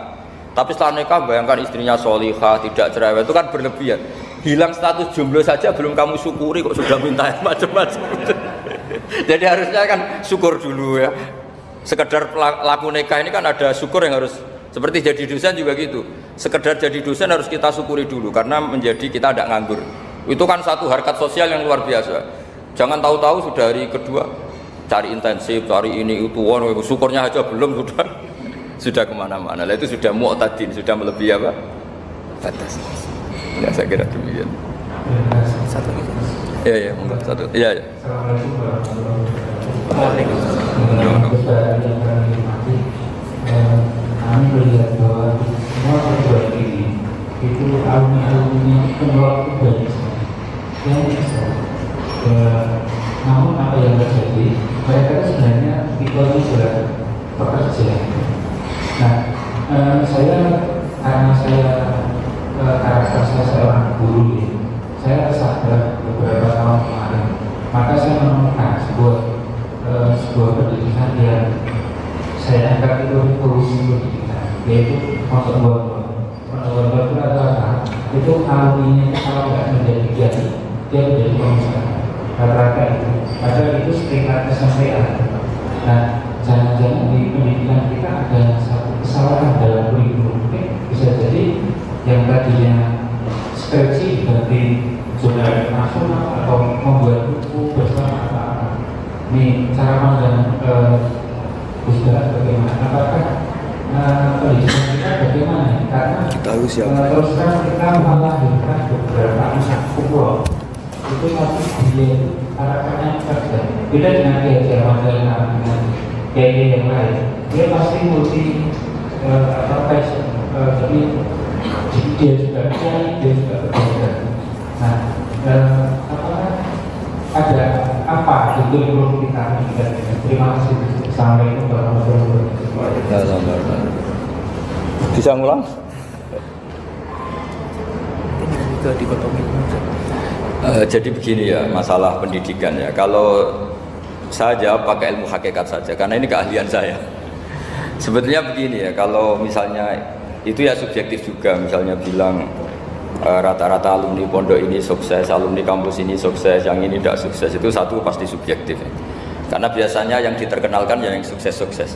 tapi setelah nikah bayangkan istrinya sholihah, tidak cerewet, itu kan berlebihan. Hilang status jomblo saja belum kamu syukuri kok sudah minta macam-macam. Jadi harusnya kan syukur dulu ya. Sekedar laku nikah ini kan ada syukur yang harus, seperti jadi dosen juga gitu. Sekedar jadi dosen harus kita syukuri dulu karena menjadi kita tidak nganggur. Itu kan satu harkat sosial yang luar biasa. Jangan tahu-tahu sudah hari kedua cari intensif, cari ini itu, syukurnya aja belum sudah kemana-mana. Lah itu sudah mu'tadin, sudah melebihi apa? Batas. Ya saya kira demikian. Satu. Ya, satu. Iya, ya. Kami melihat bahwa semua perguruan tinggi itu alumni-alumninya menolak banyak yang bisa. Namun apa yang terjadi? Mereka sebenarnya itu sudah bekerja. Nah, karena saya karakter saya seorang guru, saya sadar beberapa tahun kemarin, maka saya menemukan sebuah pendidikan yang saya anggap itu revolusi pendidikan, yaitu pengetahuan itu adalah itu alumninya kalau nggak menjadi kiai, dia menjadi pengusaha. Rata-rata itu, padahal itu setingkat kesampaian. Nah, jangan-jangan di pendidikan kita ada satu kesalahan dalam kurikulum. Bisa jadi yang tadinya skripsi berarti sudah nasional atau membuat buku bersama apa Ini cara pandang Gus Dur bagaimana? Apakah pendidikan kita bagaimana? Karena terus terang kita melahirkan beberapa anak umroh itu masih dia harapannya kerja. Beda dengan kiai Jawa dengan kiai yang lain, dia pasti multi passion. Jadi dia juga kiai, dia juga bekerja. Nah, apakah ada apa itu yang kita lakukan? Terima kasih. Assalamualaikum warahmatullahi wabarakatuh. Bisa ngulang? Ini ke dikotomi. Jadi begini ya, masalah pendidikan ya. Kalau saya jawab pakai ilmu hakikat saja, karena ini keahlian saya. Sebetulnya begini ya, kalau misalnya itu ya subjektif juga. Misalnya bilang rata-rata alumni pondok ini sukses, alumni kampus ini sukses, yang ini tidak sukses, itu satu pasti subjektif ya. Karena biasanya yang diterkenalkan yang sukses-sukses.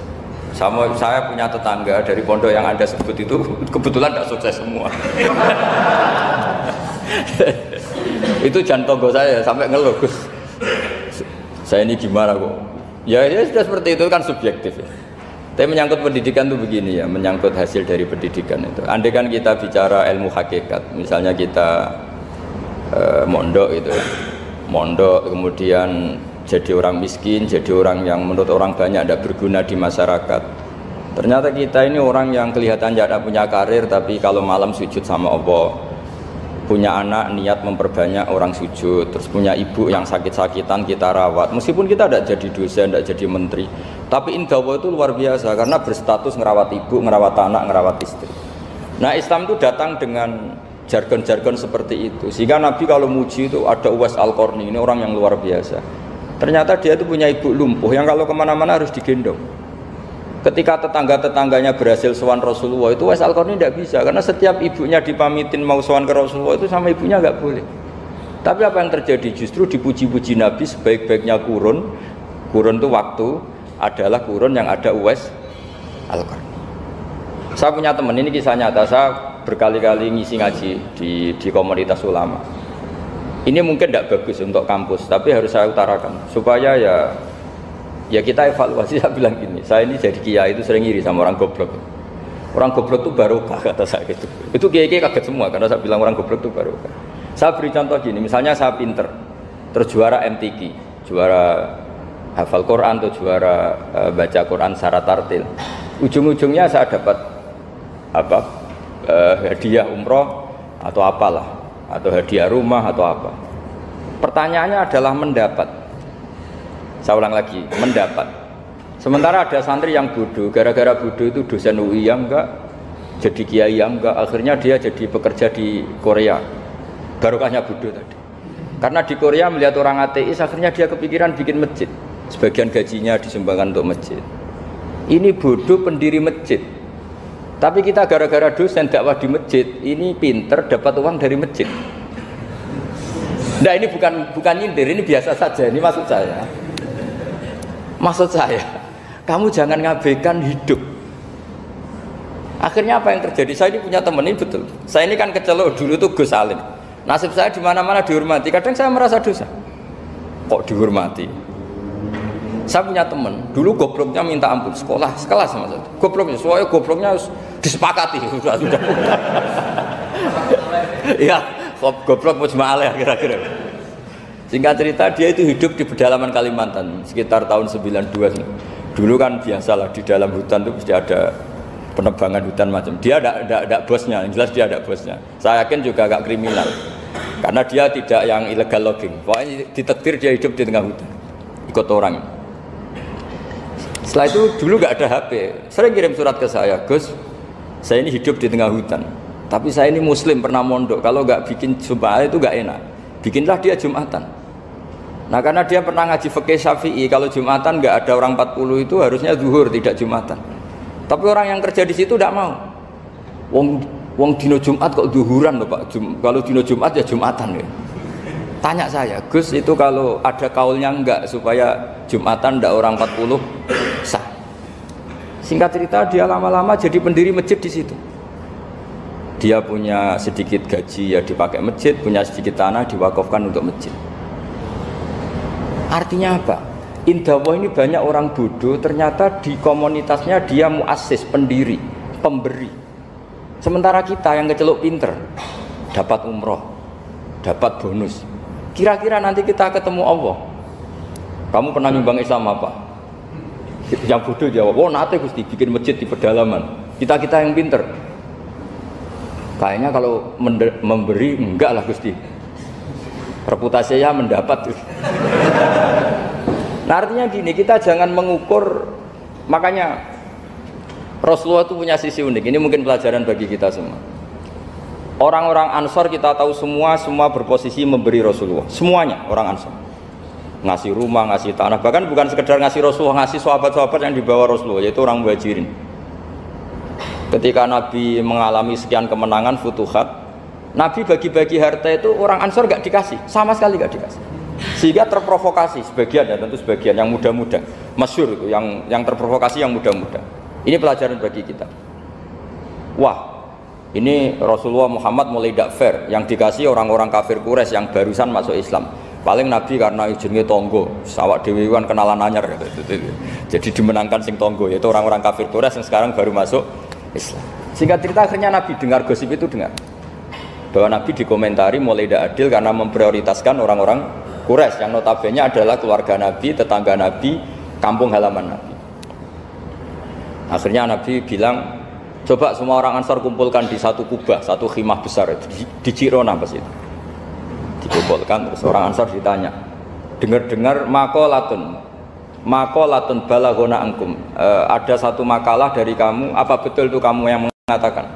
Saya punya tetangga dari pondok yang Anda sebut itu kebetulan tidak sukses semua. Itu jantung saya sampai ngeluh, Gus. Saya ini gimana kok? Ya sudah seperti itu kan subjektif ya. Tapi menyangkut pendidikan itu begini ya, menyangkut hasil dari pendidikan itu. Andai kan kita bicara ilmu hakikat, misalnya kita mondok itu ya. Mondok kemudian jadi orang miskin, jadi orang yang menurut orang banyak tidak berguna di masyarakat. Ternyata kita ini orang yang kelihatan tidak punya karir, tapi kalau malam sujud sama Allah. Punya anak niat memperbanyak orang sujud, terus punya ibu yang sakit-sakitan kita rawat. Meskipun kita tidak jadi dosen, tidak jadi menteri, tapi indah Allah itu luar biasa karena berstatus ngerawat ibu, ngerawat anak, ngerawat istri. Nah Islam itu datang dengan jargon-jargon seperti itu. Sehingga Nabi kalau muji itu ada Uwais Al-Qarni, ini orang yang luar biasa. Ternyata dia itu punya ibu lumpuh yang kalau kemana-mana harus digendong. Ketika tetangga-tetangganya berhasil sowan Rasulullah itu Uwais Al-Qarni tidak bisa karena setiap ibunya dipamitin mau sowan ke Rasulullah itu sama ibunya nggak boleh. Tapi apa yang terjadi? Justru dipuji-puji Nabi sebaik-baiknya kurun itu waktu adalah kurun yang ada Uwais Al-Qarni. Saya punya teman, ini kisah nyata, saya berkali-kali ngisi ngaji di komunitas ulama. Ini mungkin tidak bagus untuk kampus, tapi harus saya utarakan supaya ya kita evaluasi. Saya bilang gini, saya ini jadi kiai itu sering iri sama orang goblok. Orang goblok itu barokah kata saya gitu. Itu kiai kaget semua karena saya bilang orang goblok itu barokah. Saya beri contoh gini, misalnya saya pinter, terus juara MTQ, juara hafal Quran atau juara baca Quran secara tartil. Ujung-ujungnya saya dapat hadiah umroh atau apalah, atau hadiah rumah atau apa. Pertanyaannya adalah mendapat. Saya ulang lagi, mendapat. Sementara ada santri yang bodoh, gara-gara bodoh itu dosen UI yang enggak, jadi kiai yang enggak, akhirnya dia jadi pekerja di Korea. Barokahnya bodoh tadi. Karena di Korea melihat orang ateis, akhirnya dia kepikiran bikin masjid. Sebagian gajinya disumbangkan untuk masjid. Ini bodoh pendiri masjid. Tapi kita gara-gara dosen dakwah di masjid, ini pinter dapat uang dari masjid. Nah ini bukan nyindir, ini biasa saja, ini maksud saya. Maksud saya, kamu jangan ngabaikan hidup. Akhirnya apa yang terjadi? Saya ini punya teman, ini betul. Saya ini kan kecelok dulu tuh Gus Salim. Nasib saya di mana-mana dihormati. Kadang saya merasa dosa. Kok dihormati? Saya punya teman, dulu gobloknya minta ampun sekolah, sekelas sama saya. Gobloknya, soalnya gobloknya disepakati sudah. Iya, goblok mujma'alah kira-kira. Singkat cerita dia itu hidup di pedalaman Kalimantan sekitar tahun 92. Dulu kan biasalah di dalam hutan itu pasti ada penebangan hutan macam. Dia ada bosnya, yang jelas dia ada bosnya. Saya yakin juga agak kriminal karena dia tidak yang illegal logging. Pokoknya ditakdir dia hidup di tengah hutan, ikut orang. Setelah itu dulu nggak ada HP, sering kirim surat ke saya, Gus, saya ini hidup di tengah hutan, tapi saya ini Muslim pernah mondok. Kalau nggak bikin Jumat itu nggak enak, bikinlah dia Jumatan. Nah karena dia pernah ngaji fikih Syafi'i, kalau Jumatan nggak ada orang 40 itu harusnya zuhur tidak Jumatan. Tapi orang yang kerja di situ tidak mau. Wong dino Jumat kok zuhuran loh Pak. Kalau dino Jumat ya Jumatan ya. Tanya saya, Gus itu kalau ada kaulnya enggak supaya Jumatan ndak orang 40 sah. Singkat cerita dia lama-lama jadi pendiri masjid di situ. Dia punya sedikit gaji ya dipakai masjid, punya sedikit tanah diwakafkan untuk masjid. Artinya apa? Indah ini banyak orang bodoh, ternyata di komunitasnya dia muassis, pendiri, pemberi. Sementara kita yang keceluk pinter, dapat umroh, dapat bonus. Kira-kira nanti kita ketemu Allah, kamu pernah nyumbang Islam apa? Yang bodoh jawab, oh nate Gusti bikin masjid di pedalaman. Kita yang pinter, kayaknya kalau memberi enggak lah Gusti, reputasinya mendapat. Nah artinya gini, kita jangan mengukur, makanya Rasulullah itu punya sisi unik. Ini mungkin pelajaran bagi kita semua. Orang-orang Ansor kita tahu semua berposisi memberi Rasulullah. Semuanya orang Ansor. Ngasih rumah, ngasih tanah. Bahkan bukan sekedar ngasih Rasulullah, ngasih sahabat-sahabat yang dibawa Rasulullah, yaitu orang Muhajirin. Ketika Nabi mengalami sekian kemenangan, futuhat, Nabi bagi-bagi harta itu orang Ansor gak dikasih. Sama sekali gak dikasih. Sehingga terprovokasi sebagian, dan tentu sebagian yang muda-muda. Masyhur itu, yang terprovokasi yang muda-muda. Ini pelajaran bagi kita. Wah, ini Rasulullah Muhammad mulai tidak fair. Yang dikasih orang-orang kafir Quraisy yang barusan masuk Islam. Paling Nabi karena izinnya tonggo, sawak dewiwan kenalan anyar gitu. Jadi dimenangkan sing tonggo, yaitu orang-orang kafir Quraisy yang sekarang baru masuk Islam. Sehingga cerita akhirnya Nabi dengar gosip itu, dengar bahwa Nabi dikomentari mulai tidak adil karena memprioritaskan orang-orang Quraisy yang notabene adalah keluarga Nabi, tetangga Nabi, kampung halaman Nabi. Akhirnya Nabi bilang, coba semua orang Ansar kumpulkan di satu kubah, satu khimah besar di Jirona pas itu. Dikumpulkan, terus orang Ansar ditanya, dengar-dengar makolatun balagona angkum, ada satu makalah dari kamu, apa betul itu kamu yang mengatakan?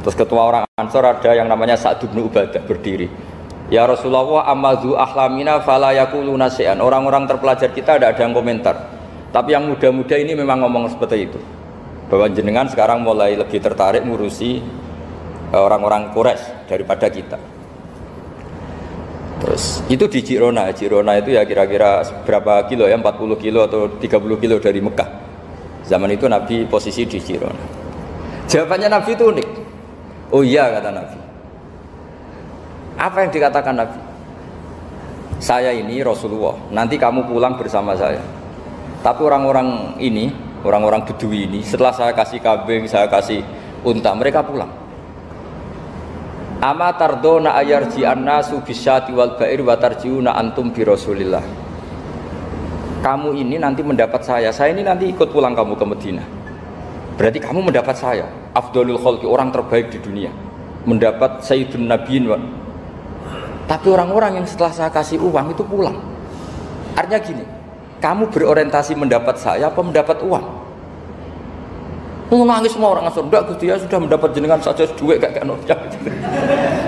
Terus ketua orang Ansar ada yang namanya Sa'd bin Ubadah berdiri. Ya Rasulullah, amadzu ahlamina fala yaquluna syai'an. Orang-orang terpelajar kita ada yang komentar. Tapi yang muda-muda ini memang ngomong seperti itu. Bahwa jenengan sekarang mulai lebih tertarik ngurusi orang-orang Quraisy daripada kita. Terus itu di Jirona. Jirona itu ya kira-kira berapa kilo ya? 40 kilo atau 30 kilo dari Mekah. Zaman itu Nabi posisi di Jirona. Jawabannya Nabi itu unik. Oh iya, kata Nabi. Apa yang dikatakan Nabi? Saya ini Rasulullah, nanti kamu pulang bersama saya. Tapi orang-orang ini, orang-orang Bedui ini, setelah saya kasih kambing, saya kasih unta, mereka pulang. Ama tardona ayarji'anna subisyati wal ba'ir wa tarji'una antum bi Rasulillah. Kamu ini nanti mendapat saya ini nanti ikut pulang kamu ke Madinah. Berarti kamu mendapat saya, afdalul khalqi, orang terbaik di dunia. Mendapat sayyidun nabiyyin. Tapi orang-orang yang setelah saya kasih uang itu pulang. Artinya gini, kamu berorientasi mendapat saya apa mendapat uang? Nangis semua orang Ansor, enggak Gusti ya sudah mendapat jenengan saja duit gak nolak.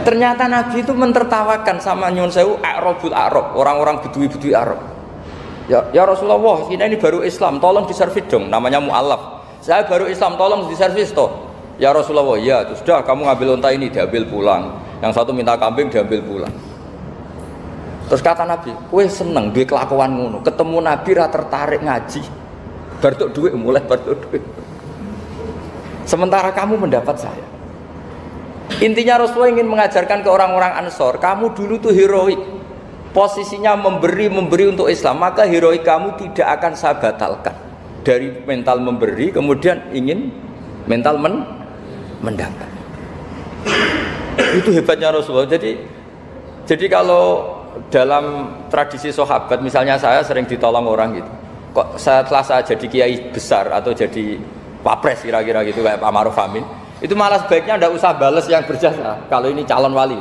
Ternyata Nabi itu mentertawakan sama nyuwun sewu Arabul Arab, orang-orang Bedui Arab. Ya Rasulullah, ini baru Islam, tolong diservis dong, namanya mu'allaf. Saya baru Islam, tolong diservis toh. Ya Rasulullah, ya sudah kamu ngambil unta ini diambil pulang. Yang satu minta kambing diambil pulang. Terus kata Nabi, kowe seneng duwe kelakuan ngono, ketemu Nabi ra tertarik ngaji. Bar tok duit mulai bar tok duit. Sementara kamu mendapat saya. Intinya Rasulullah ingin mengajarkan ke orang-orang Ansor, kamu dulu tuh heroik. Posisinya memberi untuk Islam, maka heroik kamu tidak akan saya batalkan. Dari mental memberi kemudian ingin mental mendapat. Itu hebatnya Rasulullah. Jadi kalau dalam tradisi sahabat, misalnya saya sering ditolong orang gitu. Kok setelah saya jadi kiai besar atau jadi wapres kira-kira gitu kayak Pak Maruf Amin, itu malah sebaiknya tidak usah balas yang berjasa kalau ini calon wali.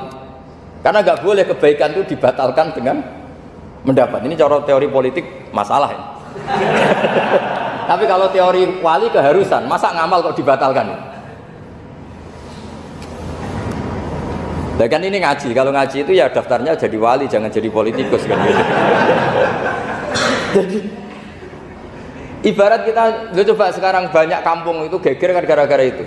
Karena nggak boleh kebaikan itu dibatalkan dengan mendapat. Ini cara teori politik masalah ya. Tapi kalau teori wali keharusan, masa ngamal kok dibatalkan? Nah kan ini ngaji, kalau ngaji itu ya daftarnya jadi wali, jangan jadi politikus kan gitu. Jadi ibarat kita, coba sekarang banyak kampung itu geger kan gara-gara itu.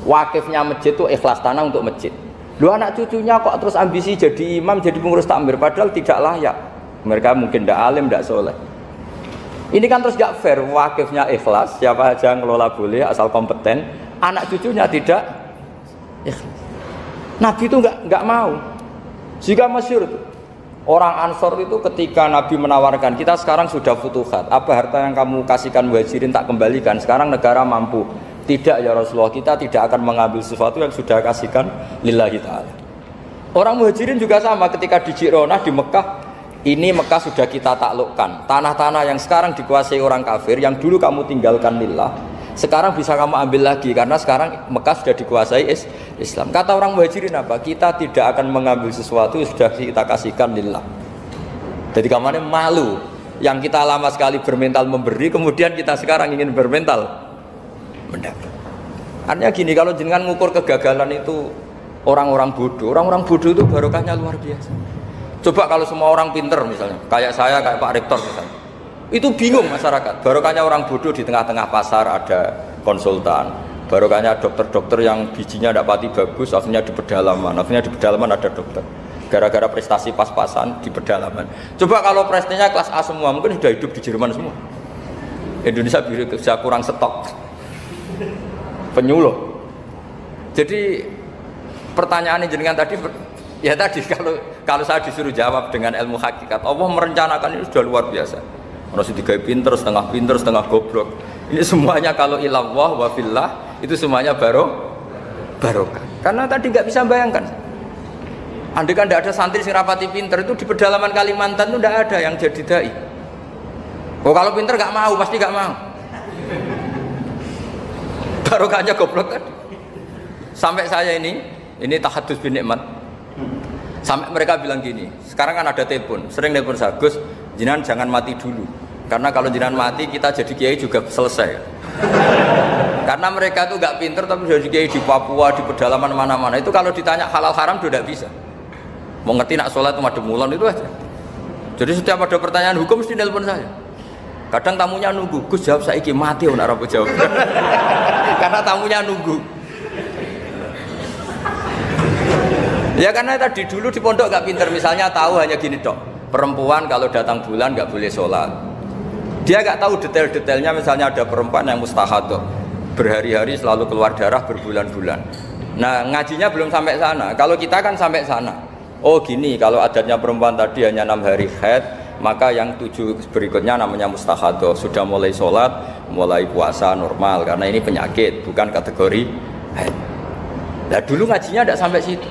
Wakifnya masjid itu ikhlas tanah untuk masjid. Lu anak cucunya kok terus ambisi jadi imam, jadi pengurus takmir, padahal tidak layak. Mereka mungkin tidak alim, tidak soleh. Ini kan terus gak fair, wakifnya ikhlas, siapa aja ngelola boleh asal kompeten, anak cucunya tidak ikhlas. Nabi itu nggak mau. Jika masyhur itu, Orang Ansor itu ketika Nabi menawarkan, kita sekarang sudah futuhat, apa harta yang kamu kasihkan Muhajirin tak kembalikan, sekarang negara mampu. Tidak ya Rasulullah, kita tidak akan mengambil sesuatu yang sudah kasihkan lillahi ta'ala. Orang Muhajirin juga sama, ketika di Ji'ronah di Mekah, ini Mekah sudah kita taklukkan. Tanah-tanah yang sekarang dikuasai orang kafir, yang dulu kamu tinggalkan lillah, sekarang bisa kamu ambil lagi, karena sekarang Mekah sudah dikuasai Islam. Kata orang Muhajirin apa? Kita tidak akan mengambil sesuatu yang sudah kita kasihkan lillah. Jadi kamarnya malu, yang kita lama sekali bermental memberi, kemudian kita sekarang ingin bermental mendapat. Artinya gini, kalau jenengan ngukur kegagalan itu orang-orang bodoh itu barokahnya luar biasa. Coba kalau semua orang pinter misalnya, kayak saya, kayak Pak Rektor misalnya, itu bingung masyarakat. Barokahnya orang bodoh di tengah-tengah pasar ada konsultan, barokahnya dokter-dokter yang bijinya tidak pati bagus, akhirnya di pedalaman ada dokter. Gara-gara prestasi pas-pasan di pedalaman. Coba kalau prestasinya kelas A semua, mungkin sudah hidup di Jerman semua. Indonesia bisa kurang stok penyuluh. Jadi pertanyaan jenengan tadi, ya tadi kalau saya disuruh jawab dengan ilmu hakikat, Allah merencanakan ini sudah luar biasa. Orang digawe pinter, setengah goblok. Ini semuanya kalau ilallah wa fillah itu semuanya barokah. Karena tadi nggak bisa bayangkan. Andai kan tidak ada santri sing rapati pinter, itu di pedalaman Kalimantan itu tidak ada yang jadi dai. Oh kalau pinter nggak mau, pasti nggak mau. Barokahnya goblok tadi. Sampai saya ini tahadus bin nikmat. Sampai mereka bilang gini, sekarang kan ada telepon, sering telepon saya, Gus, jenengan jangan mati dulu. Karena kalau jenengan mati kita jadi kiai juga selesai. Karena mereka tuh nggak pinter tapi jadi kiai di Papua, di pedalaman mana-mana. Itu kalau ditanya halal haram itu tidak bisa. Mau ngerti nak sholat itu madem mulon itu aja. Jadi setiap ada pertanyaan hukum mesti telepon saya. Kadang tamunya nunggu, Gus jawab saiki mati ora apa jawab. Karena tamunya nunggu. Ya karena tadi dulu di pondok gak pinter, misalnya tahu hanya gini dok, perempuan kalau datang bulan gak boleh sholat. Dia gak tahu detail-detailnya, misalnya ada perempuan yang mustahadah, berhari-hari selalu keluar darah berbulan-bulan. Nah ngajinya belum sampai sana, kalau kita kan sampai sana. Oh gini, kalau adatnya perempuan tadi hanya 6 hari haid, maka yang 7 berikutnya namanya mustahadah, sudah mulai sholat, mulai puasa normal, karena ini penyakit, bukan kategori haid. Nah dulu ngajinya tidak sampai situ.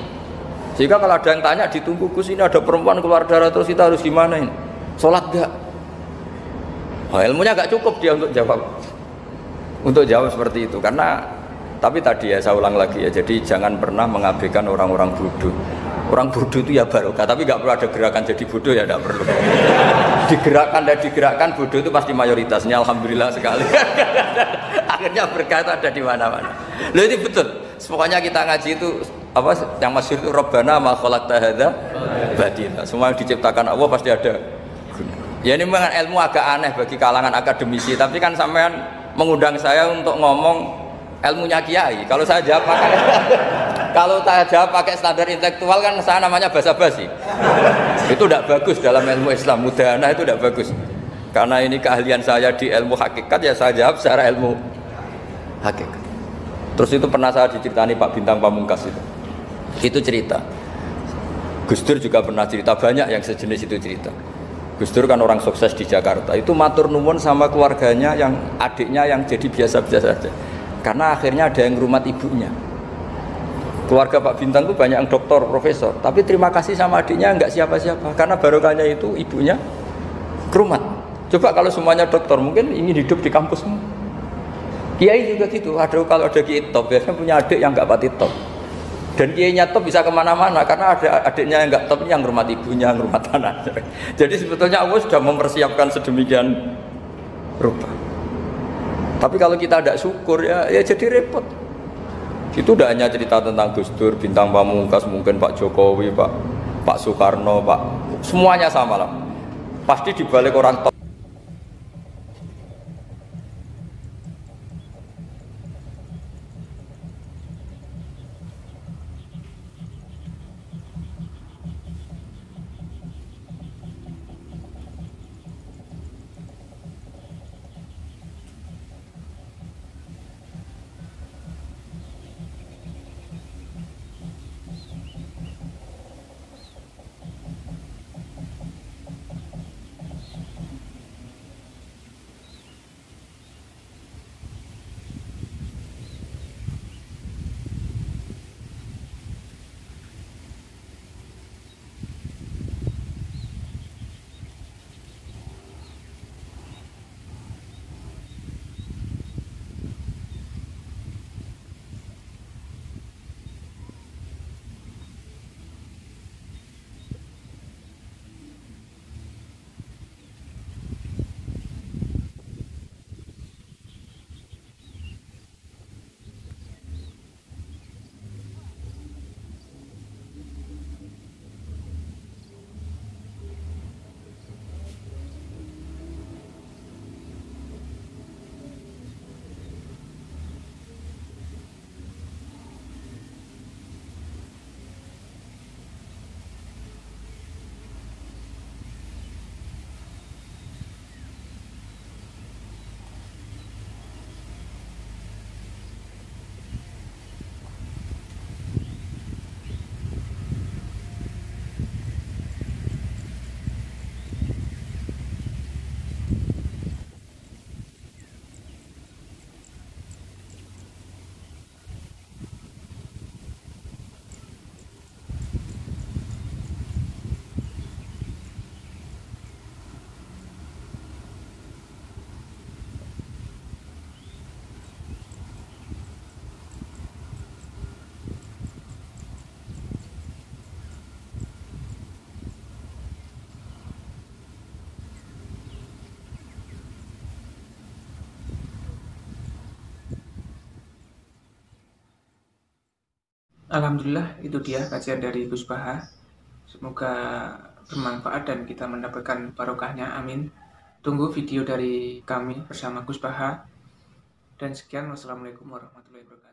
Sehingga kalau ada yang tanya ditunggu, Gus ini ada perempuan keluar darah terus kita harus gimana ini? Sholat enggak? Oh, ilmunya enggak cukup dia untuk jawab. Untuk jawab seperti itu, karena tapi tadi ya saya ulang lagi ya, jadi jangan pernah mengabaikan orang-orang bodoh. Orang bodoh itu ya barokah, tapi nggak perlu ada gerakan jadi bodoh ya, tidak perlu. Digerakkan bodoh itu pasti mayoritasnya, alhamdulillah sekali. Akhirnya berkah itu ada di mana-mana. Loh ini betul. Pokoknya kita ngaji itu apa yang masyhur itu Rabbana ma khalaqta hadza batila. Semua yang diciptakan Allah pasti ada guna. Ya ini memang ilmu agak aneh bagi kalangan akademisi, tapi kan sampean mengundang saya untuk ngomong ilmunya kiai. Kalau saya jawab pakai standar intelektual kan saya namanya basa-basi. Itu tidak bagus dalam ilmu Islam. Mudahana itu tidak bagus. Karena ini keahlian saya di ilmu hakikat, ya saya jawab secara ilmu hakikat. Terus itu pernah saya diceritani Pak Bintang Pamungkas itu. Itu cerita. Gus Dur juga pernah cerita, banyak yang sejenis itu cerita. Gus Dur kan orang sukses di Jakarta. Itu matur nuwun sama keluarganya yang adiknya yang jadi biasa-biasa saja. Karena akhirnya ada yang ngrumat ibunya. Keluarga Pak Bintang itu banyak yang doktor, profesor, tapi terima kasih sama adiknya enggak siapa-siapa. Karena barokahnya itu ibunya ngrumat. Coba kalau semuanya dokter, mungkin ingin hidup di kampus semua. Kiai juga gitu. Kalau ada kiai top, biasanya punya adik yang enggak pati top. Dan kiainya top bisa kemana-mana karena ada adiknya yang enggak top, yang ngurmat ibunya, ngurmat anaknya. Jadi sebetulnya Allah sudah mempersiapkan sedemikian rupa. Tapi kalau kita tidak syukur ya jadi repot. Itu tidak hanya cerita tentang Gus Dur, Bintang Pamungkas, mungkin Pak Jokowi, Pak Soekarno, semuanya sama lah. Pasti dibalik orang top. Alhamdulillah, itu dia kajian dari Gus Baha. Semoga bermanfaat dan kita mendapatkan barokahnya, amin. Tunggu video dari kami bersama Gus Baha. Dan sekian, wassalamualaikum warahmatullahi wabarakatuh.